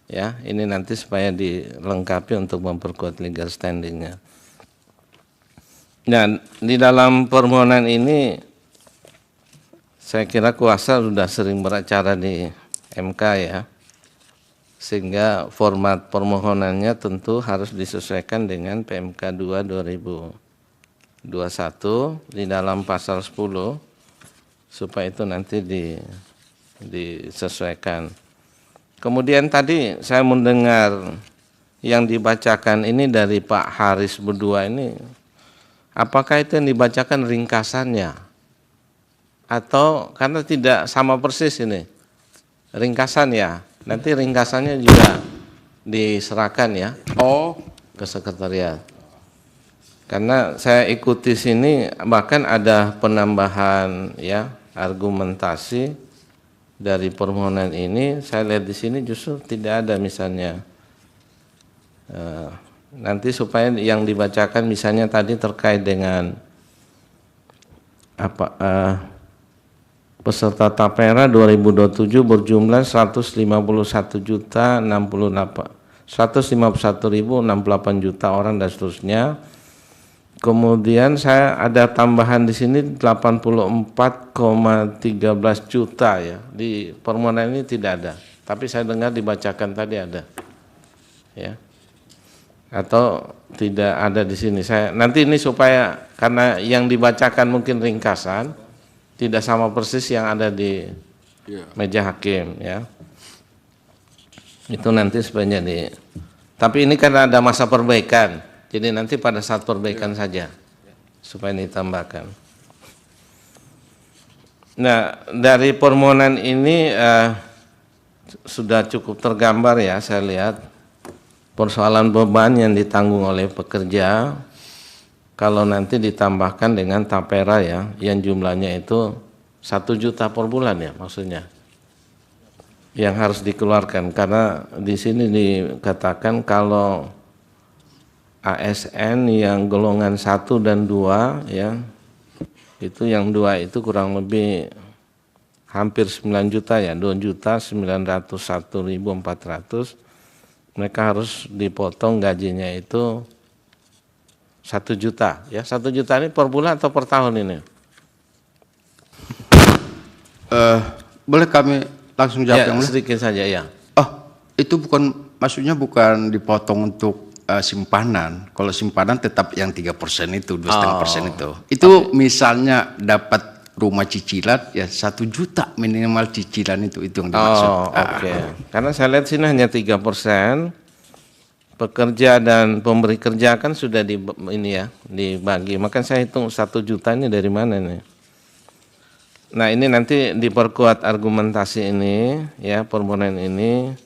Ya, ini nanti supaya dilengkapi untuk memperkuat legal standingnya. Nah, di dalam permohonan ini saya kira kuasa sudah sering beracara di MK ya, sehingga format permohonannya tentu harus disesuaikan dengan PMK 2 2021 di dalam pasal 10 supaya itu nanti disesuaikan. Kemudian tadi saya mendengar yang dibacakan ini dari Pak Haris berdua ini, apakah itu yang dibacakan ringkasannya? Atau karena tidak sama persis ini, ringkasan ya, nanti ringkasannya juga diserahkan ya, ke sekretariat. Karena saya ikuti sini bahkan ada penambahan ya argumentasi dari permohonan ini. Saya lihat di sini justru tidak ada misalnya nanti supaya yang dibacakan misalnya tadi terkait dengan peserta tapera 2027 berjumlah 151.068 juta orang dan seterusnya. Kemudian saya ada tambahan di sini 84,13 juta ya. Di permohonan ini tidak ada, tapi saya dengar dibacakan tadi ada. Ya. Atau tidak ada di sini. Saya nanti ini supaya karena yang dibacakan mungkin ringkasan, tidak sama persis yang ada di meja hakim ya. Itu nanti sebenarnya di. Tapi ini karena ada masa perbaikan. Jadi nanti pada saat perbaikan saja supaya ditambahkan. Nah, dari permohonan ini sudah cukup tergambar ya, saya lihat persoalan beban yang ditanggung oleh pekerja kalau nanti ditambahkan dengan tapera ya, yang jumlahnya itu 1 juta per bulan ya maksudnya. Yang harus dikeluarkan karena di sini dikatakan kalau ASN yang golongan 1 dan 2 ya, itu yang 2 itu kurang lebih hampir 9 juta ya, 2.901.400. Mereka harus dipotong gajinya itu 1 juta ya. 1 juta ini per bulan atau per tahun ini? Boleh kami langsung jawab Ya, yang mulia? sedikit saja ya. Oh, itu maksudnya bukan dipotong untuk simpanan. Kalau simpanan tetap yang 3% itu, 2,5% itu. Itu misalnya dapat rumah cicilan ya 1 juta minimal cicilan itu yang dimaksud. Oke. Karena saya lihat sini hanya 3%. Pekerja dan pemberi kerja kan sudah dibagi. Maka saya hitung 1 juta ini dari mana nih? Nah, ini nanti diperkuat argumentasi ini ya, permohonan ini.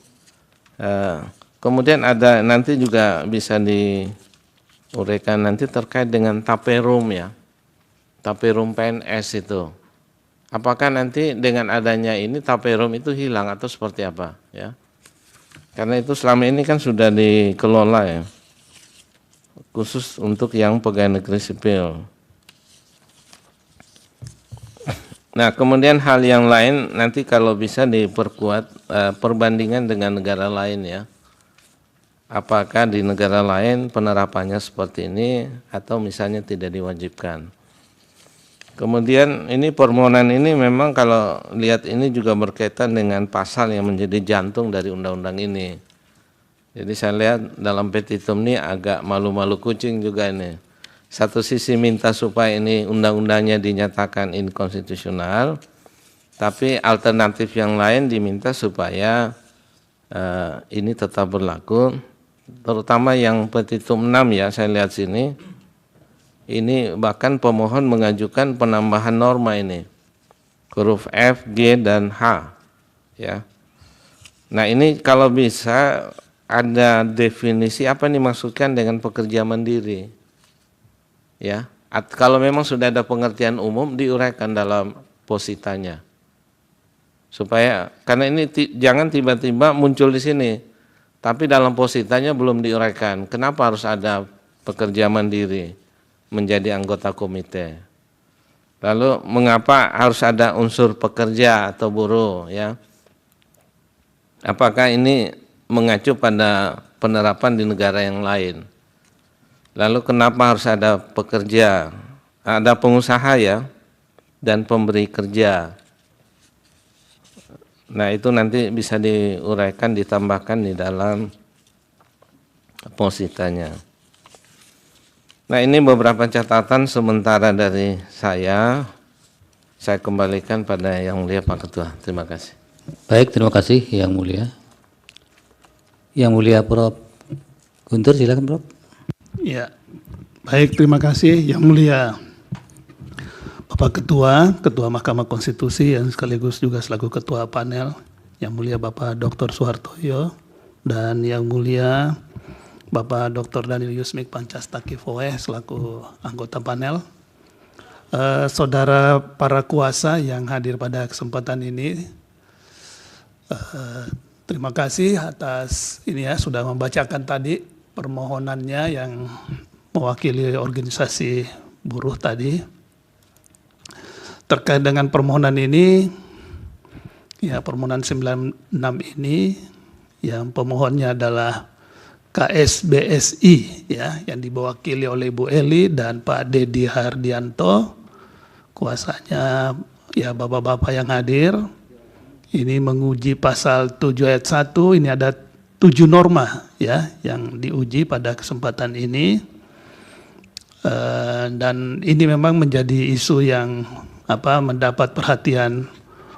Kemudian ada nanti juga bisa diuraikan nanti terkait dengan taperum ya, taperum PNS itu. Apakah nanti dengan adanya ini taperum itu hilang atau seperti apa ya? Karena itu selama ini kan sudah dikelola ya, khusus untuk yang pegawai negeri sipil. Nah, kemudian hal yang lain nanti kalau bisa diperkuat perbandingan dengan negara lain ya. Apakah di negara lain penerapannya seperti ini atau misalnya tidak diwajibkan. Kemudian ini permohonan ini memang kalau lihat ini juga berkaitan dengan pasal yang menjadi jantung dari undang-undang ini. Jadi saya lihat dalam petitum ini agak malu-malu kucing juga ini. Satu sisi minta supaya ini undang-undangnya dinyatakan inkonstitusional, tapi alternatif yang lain diminta supaya ini tetap berlaku. Terutama yang petitum 6 ya, saya lihat sini, ini bahkan pemohon mengajukan penambahan norma ini, huruf F, G, dan H. Ya. Nah ini kalau bisa ada definisi apa yang dimaksudkan dengan pekerja mandiri. Ya, kalau memang sudah ada pengertian umum diuraikan dalam positanya. Supaya, karena ini jangan tiba-tiba muncul di sini. Tapi dalam positanya belum diuraikan. Kenapa harus ada pekerja mandiri menjadi anggota komite? Lalu mengapa harus ada unsur pekerja atau buruh ya? Apakah ini mengacu pada penerapan di negara yang lain? Lalu kenapa harus ada pekerja, ada pengusaha ya, dan pemberi kerja? Nah itu nanti bisa diuraikan, ditambahkan di dalam positanya. Nah ini beberapa catatan sementara dari saya kembalikan pada Yang Mulia Pak Ketua. Terima kasih. Baik, terima kasih Yang Mulia. Yang Mulia Prof. Guntur, silakan Prof. Ya, baik, terima kasih Yang Mulia Bapak Ketua Mahkamah Konstitusi yang sekaligus juga selaku Ketua Panel, Yang Mulia Bapak Dr. Soehartoyo, dan Yang Mulia Bapak Dr. Daniel Yusmik Pancastaki Foeh selaku anggota panel. Saudara para kuasa yang hadir pada kesempatan ini, terima kasih atas ini ya, sudah membacakan tadi permohonannya yang mewakili organisasi buruh tadi. terkait dengan permohonan ini, ya permohonan 96 ini, yang pemohonnya adalah KSBSI, ya, yang diwakili oleh Bu Eli dan Pak Dedi Hardianto, kuasanya ya bapak-bapak yang hadir. Ini menguji pasal 7 ayat 1, ini ada 7 norma ya yang diuji pada kesempatan ini. Dan ini memang menjadi isu yang mendapat perhatian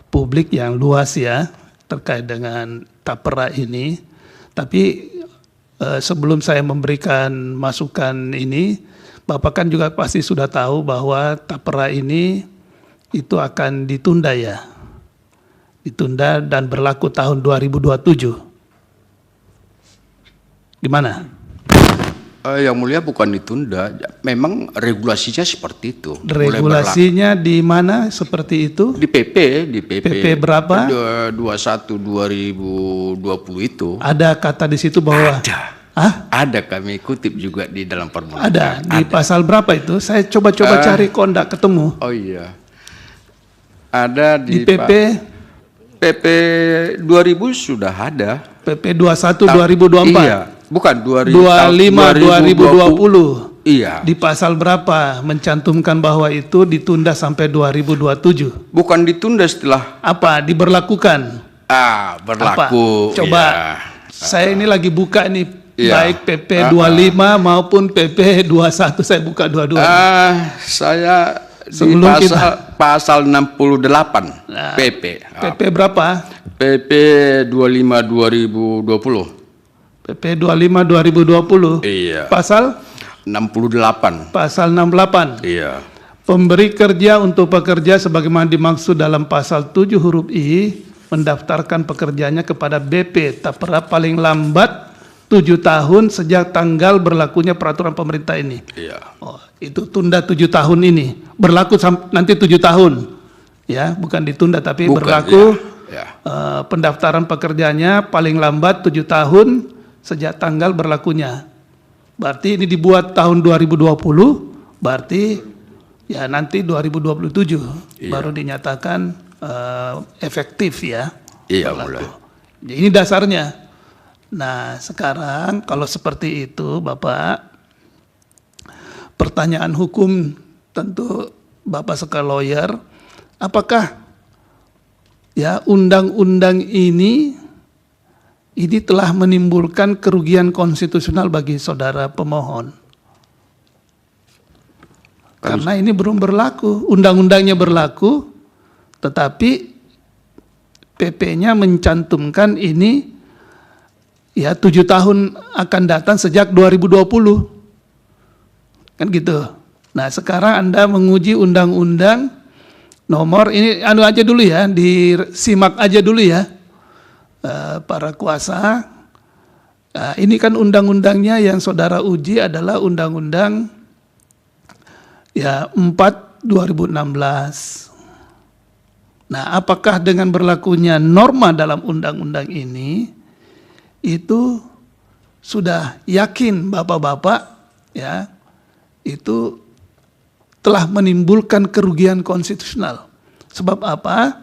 publik yang luas ya terkait dengan tapera ini. Tapi sebelum saya memberikan masukan ini, Bapak kan juga pasti sudah tahu bahwa tapera ini itu akan ditunda ya. Ditunda dan berlaku tahun 2027. Gimana? Yang mulia bukan ditunda, memang regulasinya seperti itu. Regulasinya di mana seperti itu? Di PP berapa? 21 2020 itu. Ada kata di situ bahwa Ada, kami kutip juga di dalam permohonan. Ada di pasal berapa itu? Saya coba-coba cari kok enggak ketemu. Oh iya. Ada Di PP PP 2000 sudah ada. PP 21 2024. Iya, bukan 25 2020. Iya. Di pasal berapa mencantumkan bahwa itu ditunda sampai 2027? Bukan ditunda setelah Apa? Diberlakukan. berlaku. Apa? Coba saya ini lagi buka nih baik PP 25 maupun PP 21, saya buka dua-dua. Saya Sebelum di pasal 68 PP. PP berapa? PP 25 2020. PP 25 2020. Iya. Pasal 68. Pasal 68. Iya. Pemberi kerja untuk pekerja sebagaimana dimaksud dalam pasal 7 huruf I mendaftarkan pekerjaannya kepada BP tapera paling lambat 7 tahun sejak tanggal berlakunya peraturan pemerintah ini. Iya. Oh, itu tunda 7 tahun ini. Berlaku nanti 7 tahun. Ya, bukan ditunda tapi berlaku pendaftaran pekerjaannya paling lambat 7 tahun sejak tanggal berlakunya. Berarti ini dibuat tahun 2020, berarti ya nanti 2027 baru dinyatakan efektif ya. Iya, mulai. Ini dasarnya. Nah, sekarang kalau seperti itu, Bapak, pertanyaan hukum tentu Bapak sebagai lawyer, apakah ya undang-undang ini telah menimbulkan kerugian konstitusional bagi saudara pemohon? Karena ini belum berlaku, undang-undangnya berlaku, tetapi PP-nya mencantumkan ini ya 7 tahun akan datang sejak 2020. Kan gitu. Nah, sekarang Anda menguji undang-undang nomor ini aja dulu ya, disimak aja dulu ya. Para kuasa. Ini kan undang-undangnya yang saudara uji adalah undang-undang ya 4 2016. Nah, apakah dengan berlakunya norma dalam undang-undang ini itu sudah yakin Bapak-bapak ya itu telah menimbulkan kerugian konstitusional? Sebab apa?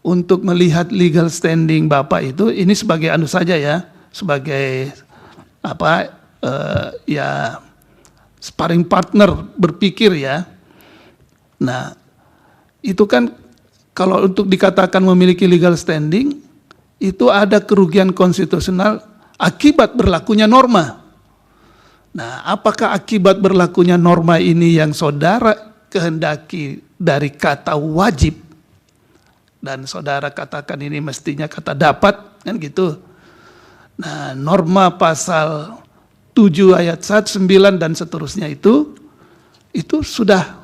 Untuk melihat legal standing Bapak itu, ini sebagai saja ya, sebagai ya sparring partner berpikir ya. Nah, itu kan kalau untuk dikatakan memiliki legal standing, itu ada kerugian konstitusional akibat berlakunya norma. Nah, apakah akibat berlakunya norma ini yang saudara kehendaki dari kata wajib, dan saudara katakan ini mestinya kata dapat, kan gitu. Nah, norma pasal 7 ayat 1, 9 dan seterusnya itu sudah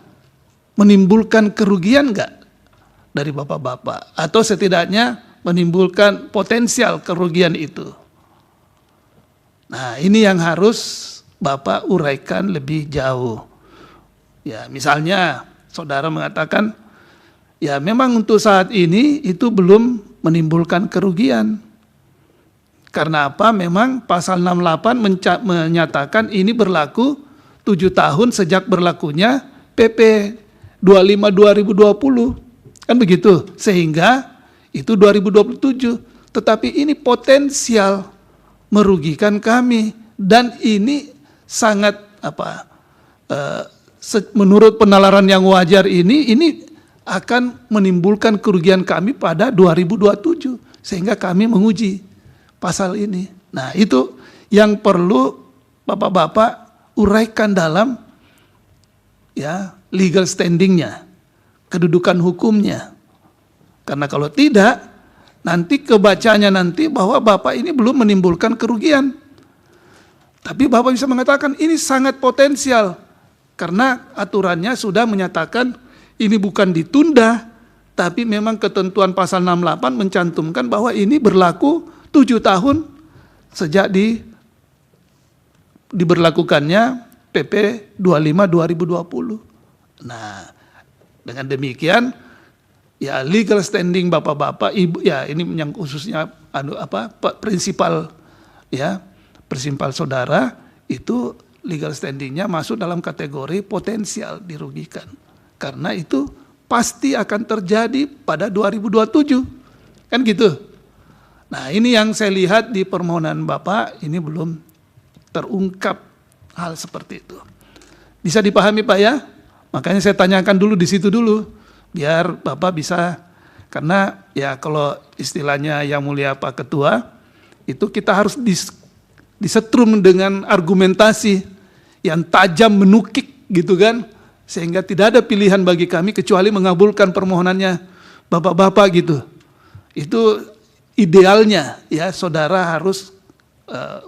menimbulkan kerugian enggak dari Bapak-bapak? Atau setidaknya menimbulkan potensial kerugian itu? Nah, ini yang harus Bapak uraikan lebih jauh. Ya, misalnya saudara mengatakan, ya memang untuk saat ini itu belum menimbulkan kerugian. Karena apa? Memang pasal 68 menyatakan ini berlaku 7 tahun sejak berlakunya PP 25/2020. Kan begitu. Sehingga itu 2027. Tetapi ini potensial merugikan kami, dan ini sangat menurut penalaran yang wajar ini akan menimbulkan kerugian kami pada 2027, sehingga kami menguji pasal ini. Nah, itu yang perlu Bapak-bapak uraikan dalam legal standingnya, kedudukan hukumnya. Karena kalau tidak, nanti kebacanya nanti bahwa Bapak ini belum menimbulkan kerugian. Tapi Bapak bisa mengatakan ini sangat potensial, karena aturannya sudah menyatakan ini bukan ditunda, tapi memang ketentuan pasal 68 mencantumkan bahwa ini berlaku 7 tahun sejak diberlakukannya PP 25/2020. Nah, dengan demikian legal standing Bapak-bapak, Ibu, ini yang khususnya prinsipal prinsipal saudara itu legal standingnya masuk dalam kategori potensial dirugikan. Karena itu pasti akan terjadi pada 2027. Kan gitu. Nah, ini yang saya lihat di permohonan Bapak, ini belum terungkap hal seperti itu. Bisa dipahami Pak ya? Makanya saya tanyakan dulu di situ dulu, biar Bapak bisa, karena kalau istilahnya Yang Mulia Pak Ketua, itu kita harus disetrum dengan argumentasi yang tajam, menukik gitu kan, sehingga tidak ada pilihan bagi kami kecuali mengabulkan permohonannya Bapak-bapak gitu. Itu idealnya saudara harus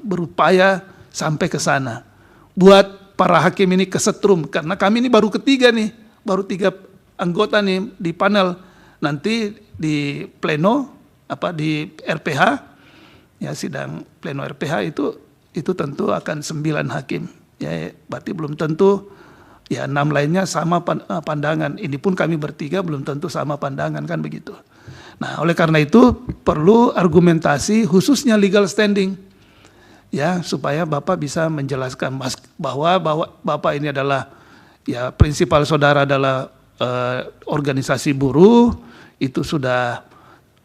berupaya sampai ke sana. Buat para hakim ini kesetrum, karena kami ini baru ketiga nih, baru 3 anggota nih di panel. Nanti di pleno di RPH sidang pleno RPH itu tentu akan 9 hakim. Berarti belum tentu 6 lainnya sama pandangan. Ini pun kami bertiga belum tentu sama pandangan, kan begitu. Nah, oleh karena itu perlu argumentasi khususnya legal standing. Supaya Bapak bisa menjelaskan bahwa Bapak ini adalah prinsipal saudara adalah organisasi buruh, itu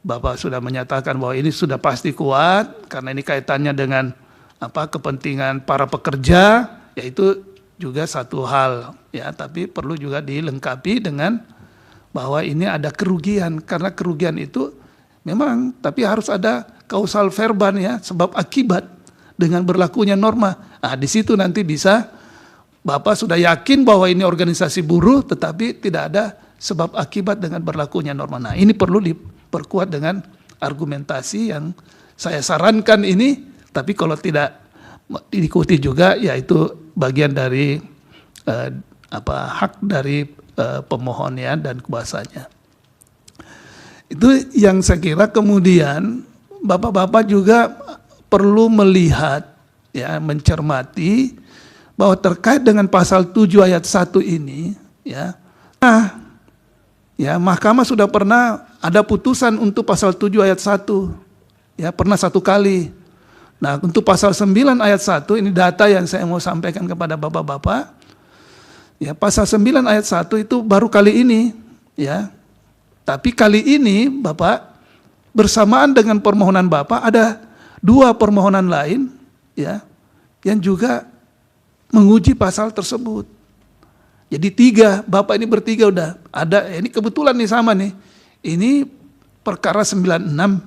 Bapak sudah menyatakan bahwa ini sudah pasti kuat karena ini kaitannya dengan kepentingan para pekerja, yaitu juga satu hal tapi perlu juga dilengkapi dengan bahwa ini ada kerugian, karena kerugian itu memang tapi harus ada kausal verban sebab akibat dengan berlakunya norma. Nah, di situ nanti bisa Bapak sudah yakin bahwa ini organisasi buruh, tetapi tidak ada sebab akibat dengan berlakunya norma. Nah, ini perlu diperkuat dengan argumentasi yang saya sarankan ini, tapi kalau tidak diikuti juga, itu bagian dari hak dari pemohon dan kuasanya. Itu yang saya kira. Kemudian Bapak-bapak juga perlu melihat mencermati bahwa terkait dengan pasal 7 ayat 1 ini Mahkamah sudah pernah ada putusan untuk pasal 7 ayat 1 pernah 1 kali. Nah, untuk pasal 9 ayat 1 ini data yang saya mau sampaikan kepada Bapak-bapak. Pasal 9 ayat 1 itu baru kali ini tapi kali ini Bapak bersamaan dengan permohonan Bapak ada 2 permohonan lain yang juga menguji pasal tersebut. Jadi 3, Bapak ini bertiga udah ada, ini kebetulan nih sama nih. Ini perkara 96.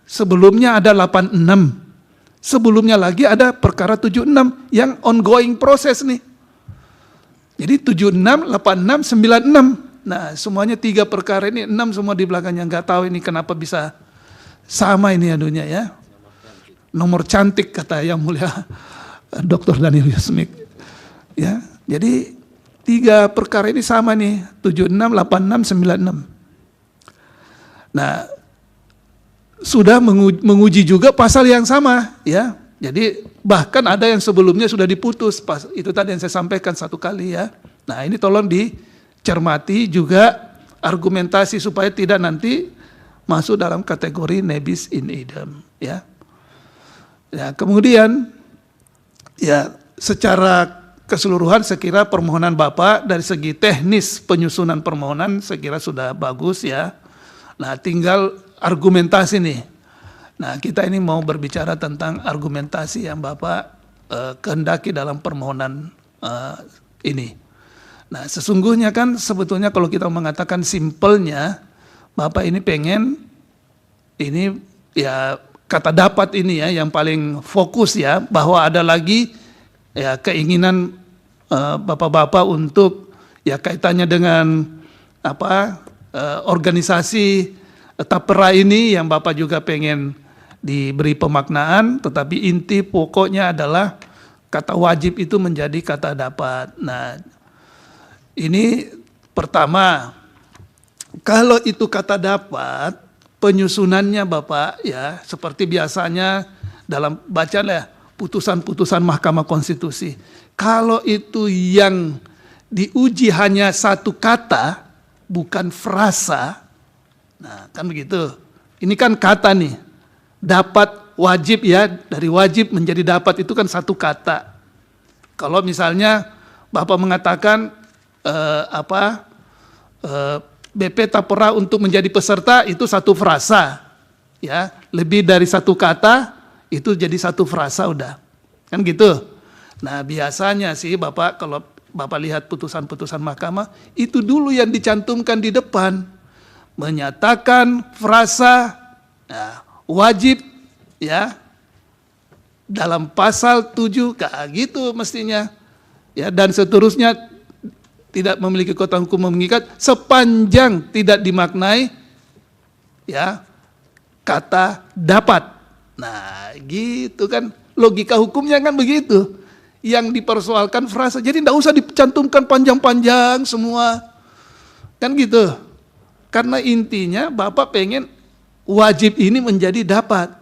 Sebelumnya ada 86. Sebelumnya lagi ada perkara 76 yang ongoing proses nih. Jadi 76, 86, 96. Nah, semuanya 3 perkara ini, 6 semua di belakangnya. Nggak tahu ini kenapa bisa sama ini anunya nomor cantik kata Yang Mulia Dr. Daniel Yusmik jadi 3 perkara ini sama nih, 76, 86, 96. Nah, sudah menguji juga pasal yang sama jadi bahkan ada yang sebelumnya sudah diputus, itu tadi yang saya sampaikan 1 kali Nah, ini tolong dicermati juga argumentasi supaya tidak nanti masuk dalam kategori nebis in idem kemudian secara keseluruhan sekira permohonan Bapak dari segi teknis penyusunan permohonan sekira sudah bagus ya. Nah, tinggal argumentasi nih. Nah, kita ini mau berbicara tentang argumentasi yang Bapak kehendaki dalam permohonan ini. Nah, sesungguhnya kan sebetulnya kalau kita mengatakan simpelnya, Bapak ini pengen ini ya kata dapat ini ya yang paling fokus ya, bahwa ada lagi ya keinginan Bapak-bapak untuk ya kaitannya dengan organisasi tapera ini yang Bapak juga pengen diberi pemaknaan, tetapi inti pokoknya adalah kata wajib itu menjadi kata dapat. Nah, ini pertama, kalau itu kata dapat, penyusunannya Bapak ya seperti biasanya dalam bacaan ya putusan-putusan Mahkamah Konstitusi. Kalau itu yang diuji hanya satu kata, bukan frasa, nah kan begitu. Ini kan kata nih, dapat wajib ya, dari wajib menjadi dapat itu kan satu kata. Kalau misalnya Bapak mengatakan BP tapera untuk menjadi peserta itu satu frasa, ya lebih dari satu kata itu jadi satu frasa udah, kan gitu. Nah biasanya sih Bapak kalau Bapak lihat putusan-putusan mahkamah itu dulu yang dicantumkan di depan, menyatakan frasa wajib ya dalam pasal 7 kayak gitu mestinya ya, dan seterusnya tidak memiliki kekuatan hukum mengikat sepanjang tidak dimaknai ya kata dapat. Nah gitu kan logika hukumnya kan begitu. Yang dipersoalkan frasa, jadi tidak usah dicantumkan panjang-panjang semua kan gitu, karena intinya Bapak pengen wajib ini menjadi dapat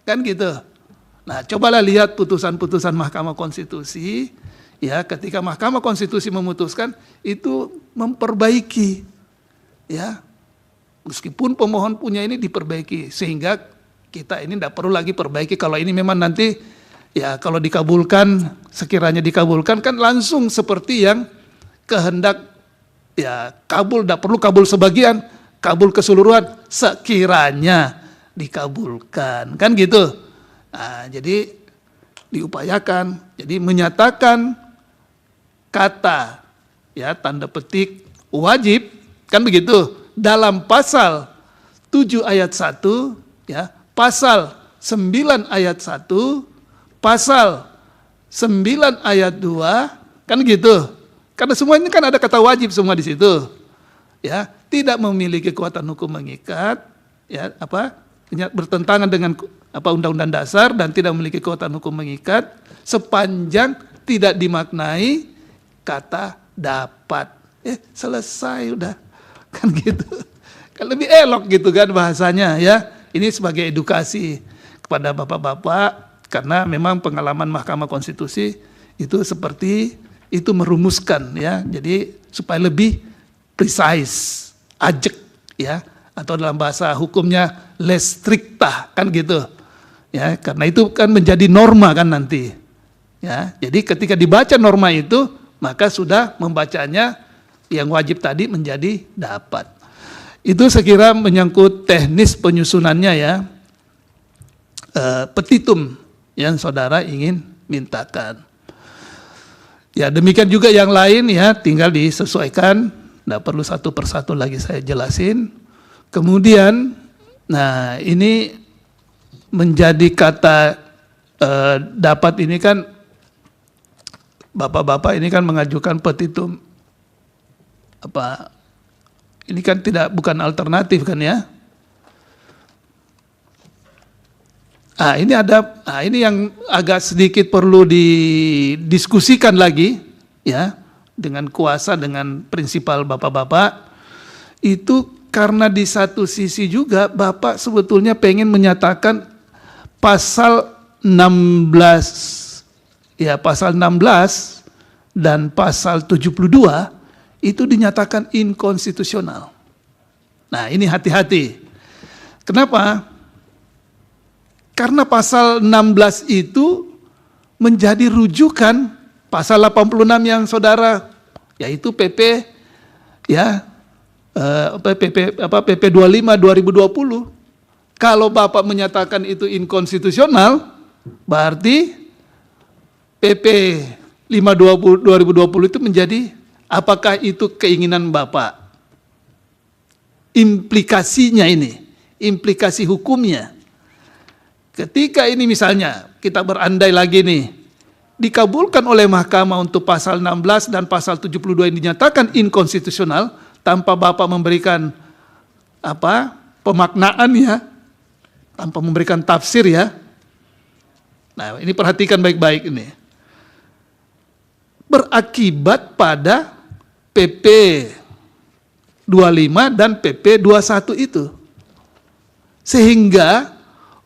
kan gitu. Nah cobalah lihat putusan-putusan Mahkamah Konstitusi ya, ketika Mahkamah Konstitusi memutuskan itu memperbaiki ya, meskipun pemohon punya ini diperbaiki sehingga kita ini tidak perlu lagi perbaiki. Kalau ini memang nanti ya kalau dikabulkan, sekiranya dikabulkan kan langsung seperti yang kehendak ya kabul, tidak perlu kabul sebagian, kabul keseluruhan sekiranya dikabulkan kan gitu. Nah, jadi diupayakan, jadi menyatakan kata ya tanda petik wajib kan begitu dalam pasal 7 ayat 1 ya, pasal 9 ayat 1, pasal 9 ayat 2 kan gitu. Karena semua ini kan ada kata wajib semua di situ. Ya, tidak memiliki kekuatan hukum mengikat ya bertentangan dengan Undang-Undang Dasar dan tidak memiliki kekuatan hukum mengikat sepanjang tidak dimaknai kata dapat. Selesai udah. Kan gitu. Kan lebih elok gitu kan bahasanya ya. Ini sebagai edukasi kepada Bapak-bapak. Karena memang pengalaman Mahkamah Konstitusi itu seperti itu merumuskan ya, jadi supaya lebih precise, ajek ya, atau dalam bahasa hukumnya less stricta kan gitu ya, karena itu kan menjadi norma kan nanti ya. Jadi ketika dibaca norma itu maka sudah membacanya yang wajib tadi menjadi dapat. Itu saya kira menyangkut teknis penyusunannya ya, petitum yang saudara ingin mintakan. Ya demikian juga yang lain ya, tinggal disesuaikan, tidak perlu satu persatu lagi saya jelasin. Kemudian, nah ini menjadi kata dapat ini kan, Bapak-bapak ini kan mengajukan petitum, ini kan bukan alternatif kan ya. Ini yang agak sedikit perlu didiskusikan lagi ya dengan kuasa, dengan prinsipal Bapak-bapak. Itu karena di satu sisi juga Bapak sebetulnya pengen menyatakan pasal 16 ya, pasal 16 dan pasal 72 itu dinyatakan inkonstitusional. Nah, ini hati-hati. Kenapa? Karena pasal 16 itu menjadi rujukan pasal 86 yang saudara, yaitu PP ya PP 25 2020. Kalau Bapak menyatakan itu inkonstitusional, berarti PP 5 2020 itu menjadi, apakah itu keinginan Bapak? Implikasinya ini, implikasi hukumnya. Ketika ini misalnya kita berandai lagi nih, dikabulkan oleh mahkamah untuk pasal 16 dan pasal 72 yang dinyatakan inkonstitusional tanpa Bapak memberikan pemaknaan ya, tanpa memberikan tafsir ya. Nah, ini perhatikan baik-baik ini. Berakibat pada PP 25 dan PP 21 itu. Sehingga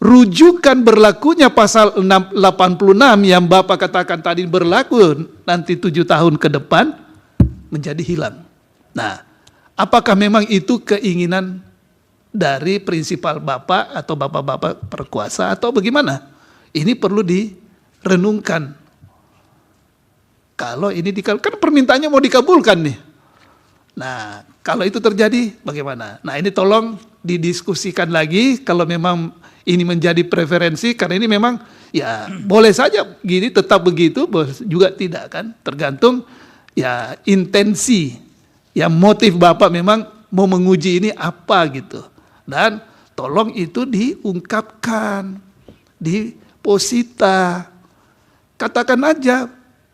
rujukan berlakunya pasal 86 yang Bapak katakan tadi berlaku nanti 7 tahun ke depan menjadi hilang. Nah, apakah memang itu keinginan dari prinsipal Bapak atau Bapak-Bapak berkuasa atau bagaimana? Ini perlu direnungkan. Kalau ini kan permintaannya mau dikabulkan nih. Nah, kalau itu terjadi bagaimana? Nah, ini tolong didiskusikan lagi kalau memang ini menjadi preferensi, karena ini memang ya boleh saja gini tetap begitu, juga tidak kan, tergantung ya intensi, ya motif Bapak memang mau menguji ini apa gitu. Dan tolong itu diungkapkan, diposita, katakan aja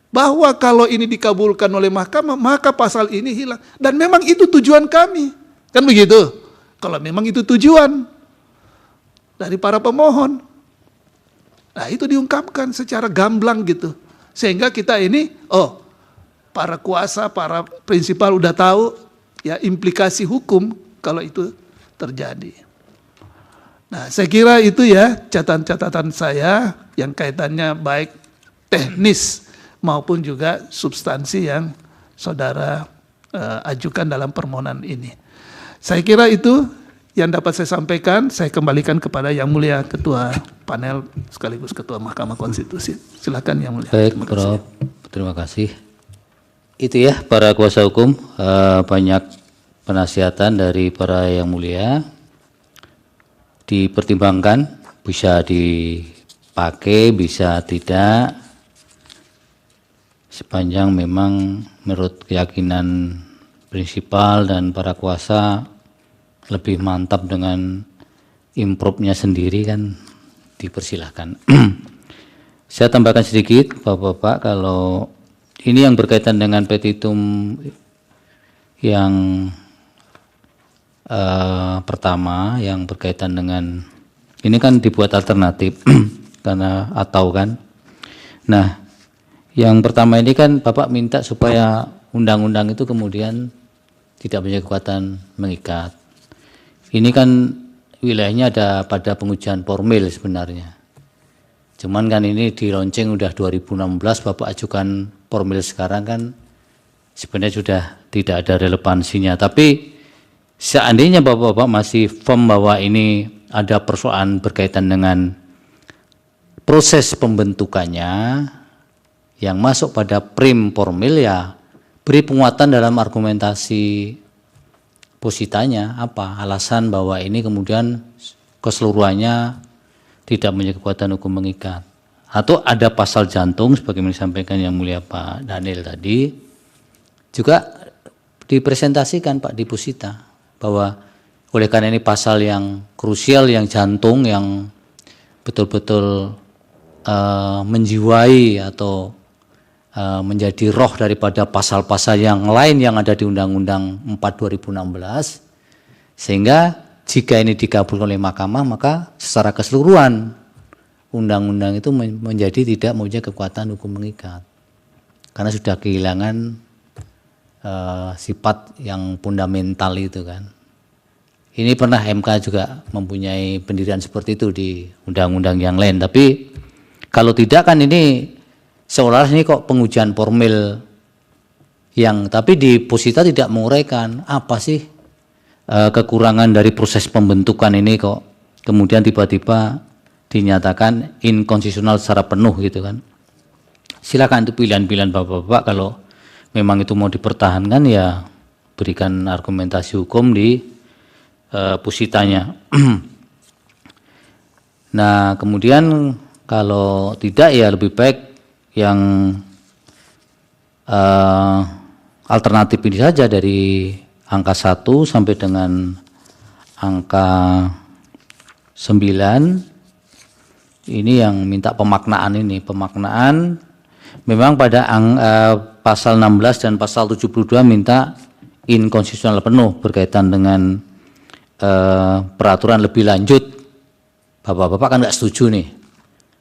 bahwa kalau ini dikabulkan oleh mahkamah, maka pasal ini hilang. Dan memang itu tujuan kami. Kan begitu? Kalau memang itu tujuan dari para pemohon. Nah, itu diungkapkan secara gamblang gitu. Sehingga kita ini, para kuasa, para prinsipal udah tahu ya implikasi hukum kalau itu terjadi. Nah, saya kira itu ya catatan-catatan saya yang kaitannya baik teknis maupun juga substansi yang saudara ajukan dalam permohonan ini. Saya kira itu yang dapat saya sampaikan. Saya kembalikan kepada Yang Mulia Ketua Panel sekaligus Ketua Mahkamah Konstitusi. Silakan Yang Mulia. Baik, Prof. Terima kasih. Itu ya para kuasa hukum, banyak penasihatan dari para Yang Mulia. Dipertimbangkan, bisa dipakai, bisa tidak. Sepanjang memang menurut keyakinan prinsipal dan para kuasa lebih mantap dengan improve-nya sendiri kan dipersilahkan. Saya tambahkan sedikit Bapak-Bapak, kalau ini yang berkaitan dengan petitum yang pertama yang berkaitan dengan ini kan dibuat alternatif karena atau kan. Nah, yang pertama ini kan Bapak minta supaya undang-undang itu kemudian tidak punya kekuatan mengikat. Ini kan wilayahnya ada pada pengujian formil sebenarnya. Cuman kan ini di launching udah 2016, Bapak ajukan formil sekarang kan sebenarnya sudah tidak ada relevansinya. Tapi seandainya Bapak-Bapak masih firm bahwa ini ada persoalan berkaitan dengan proses pembentukannya yang masuk pada prim formil, ya beri penguatan dalam argumentasi positanya apa alasan bahwa ini kemudian keseluruhannya tidak punya kekuatan hukum mengikat, atau ada pasal jantung sebagaimana disampaikan Yang Mulia Pak Daniel tadi, juga dipresentasikan Pak di posita bahwa oleh karena ini pasal yang krusial, yang jantung, yang betul-betul menjiwai atau menjadi roh daripada pasal-pasal yang lain yang ada di Undang-Undang 4 2016, sehingga jika ini dikabulkan oleh mahkamah maka secara keseluruhan undang-undang itu menjadi tidak mempunyai kekuatan hukum mengikat karena sudah kehilangan sifat yang fundamental itu kan. Ini pernah MK juga mempunyai pendirian seperti itu di undang-undang yang lain, tapi kalau tidak kan ini seolah-olah ini kok pengujian formil yang, tapi di posita tidak menguraikan apa sih kekurangan dari proses pembentukan ini kok kemudian tiba-tiba dinyatakan inkonstitusional secara penuh gitu kan. silakan itu pilihan-pilihan Bapak-Bapak, kalau memang itu mau dipertahankan ya berikan argumentasi hukum di pusitanya. Nah, kemudian kalau tidak ya lebih baik yang alternatif ini saja, dari angka 1 sampai dengan angka 9 ini yang minta pemaknaan ini. Pemaknaan memang pada pasal 16 dan pasal 72 minta inkonstitusional penuh berkaitan dengan peraturan lebih lanjut. Bapak-bapak kan nggak setuju nih,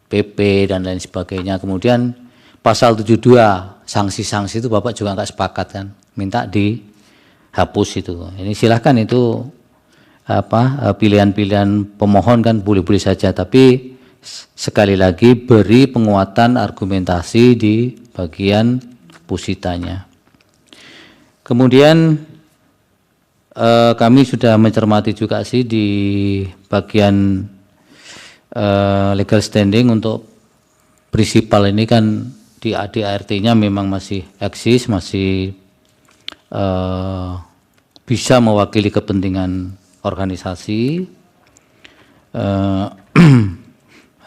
PP dan lain sebagainya. Kemudian pasal 72 sanksi-sanksi itu Bapak juga nggak sepakat kan, minta dihapus itu. Ini silahkan itu pilihan-pilihan pemohon kan, boleh-boleh saja, tapi sekali lagi beri penguatan argumentasi di bagian pusitanya. Kemudian kami sudah mencermati juga sih di bagian legal standing untuk prinsipal ini kan di ADART-nya memang masih eksis, masih bisa mewakili kepentingan organisasi.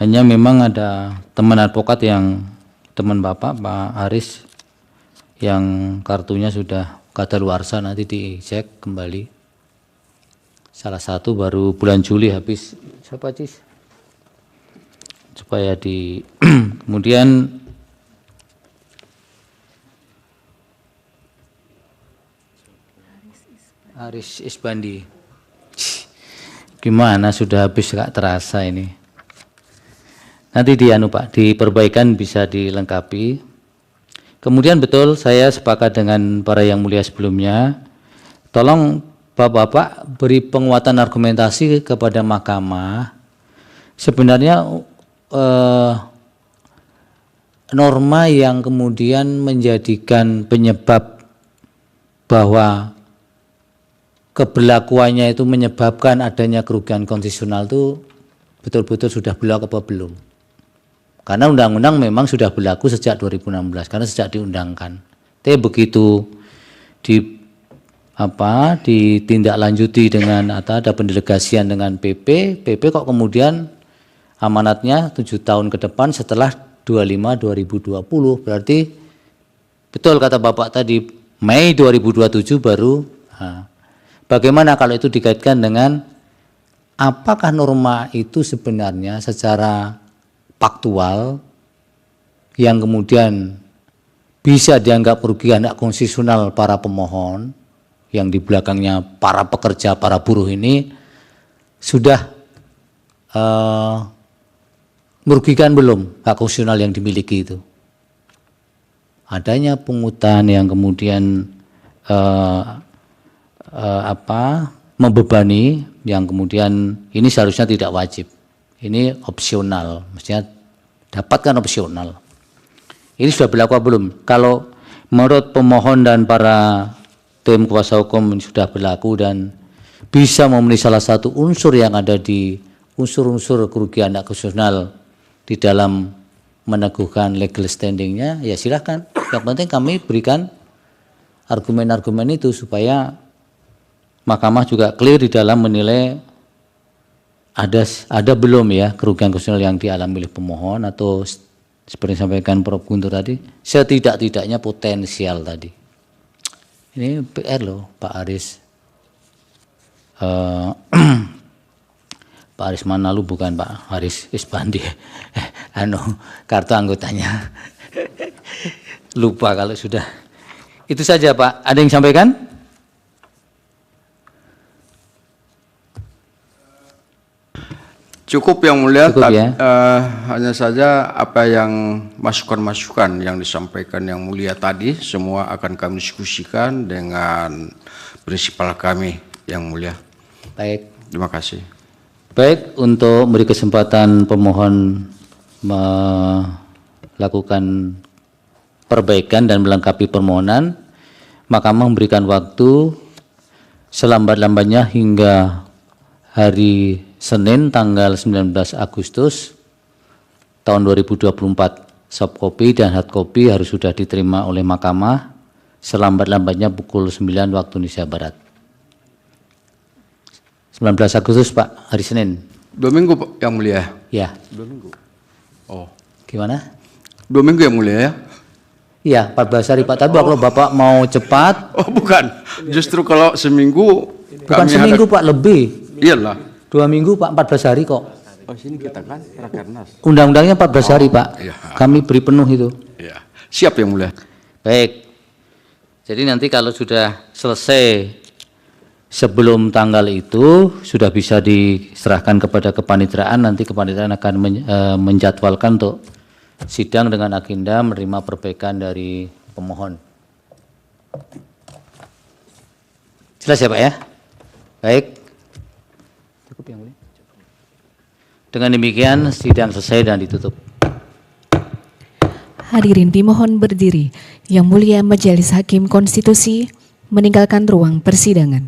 Hanya memang ada teman advokat yang teman Bapak, Pak Haris, yang kartunya sudah kadaluarsa, nanti dicek kembali. Salah satu baru bulan Juli habis. Siapa Cis? Supaya di kemudian Haris Isbandi. Gimana sudah habis, gak terasa ini. Nanti Pak, diperbaikan bisa dilengkapi. Kemudian betul saya sepakat dengan para yang mulia sebelumnya. Tolong Bapak-bapak beri penguatan argumentasi kepada mahkamah. Sebenarnya norma yang kemudian menjadikan penyebab bahwa keberlakuannya itu menyebabkan adanya kerugian konstitusional itu betul-betul sudah berlaku apa belum? Karena undang-undang memang sudah berlaku sejak 2016, karena sejak diundangkan. Tapi begitu ditindaklanjuti dengan ada pendelegasian dengan PP kok kemudian amanatnya 7 tahun ke depan setelah 25/2020, berarti betul kata Bapak tadi Mei 2027 baru. Bagaimana kalau itu dikaitkan dengan apakah norma itu sebenarnya secara faktual yang kemudian bisa dianggap kerugian hak konstitusional para pemohon, yang di belakangnya para pekerja, para buruh ini sudah merugikan belum hak konstitusional yang dimiliki itu. Adanya pungutan yang kemudian membebani, yang kemudian ini seharusnya tidak wajib. Ini opsional, mestinya dapatkan opsional. Ini sudah berlaku belum? Kalau menurut pemohon dan para tim kuasa hukum ini sudah berlaku dan bisa memenuhi salah satu unsur yang ada di unsur-unsur kerugian hak konstitusional di dalam meneguhkan legal standingnya, ya silakan. Yang penting kami berikan argumen-argumen itu supaya mahkamah juga clear di dalam menilai ada belum ya kerugian konstitusional yang dialami oleh pemohon, atau seperti yang disampaikan Prof. Guntur tadi, setidak-tidaknya potensial tadi. Ini PR loh Pak Haris. Pak Haris Manalu, bukan Pak Haris Isbandi. Kartu anggotanya. Lupa kalau sudah. Itu saja Pak. Ada yang sampaikan? Cukup Yang Mulia. Cukup, ya. Hanya saja apa yang masukan-masukan yang disampaikan Yang Mulia tadi semua akan kami diskusikan dengan prinsipal kami Yang Mulia. Baik. Terima kasih. Baik, untuk beri kesempatan pemohon melakukan perbaikan dan melengkapi permohonan, Mahkamah memberikan waktu selambat-lambatnya hingga hari Senin tanggal 19 Agustus tahun 2024 soft copy dan hard copy harus sudah diterima oleh mahkamah selambat-lambatnya pukul 9 waktu Indonesia Barat. 19 Agustus Pak, hari Senin. 2 minggu Pak, Yang Mulia. Ya, 2 minggu. Oh, gimana? 2 minggu Yang Mulia ya? Iya, 14 hari Pak. Tapi kalau Bapak mau cepat, Oh bukan, justru kalau seminggu. bukan seminggu Pak, lebih. Iyalah. 2 minggu Pak, 14 hari kok. Oh sini kita kan Rakernas. Undang-undangnya 14 hari Pak. iya. Kami beri penuh itu. Ya, siap Yang Mulia. Baik. Jadi nanti kalau sudah selesai sebelum tanggal itu sudah bisa diserahkan kepada kepanitraan, nanti kepanitraan akan menjadwalkan untuk sidang dengan agenda menerima perbaikan dari pemohon. Jelas ya Pak ya? Baik. Cukup yang mulia. Dengan demikian sidang selesai dan ditutup. Hadirin dimohon berdiri. Yang Mulia Majelis Hakim Konstitusi meninggalkan ruang persidangan.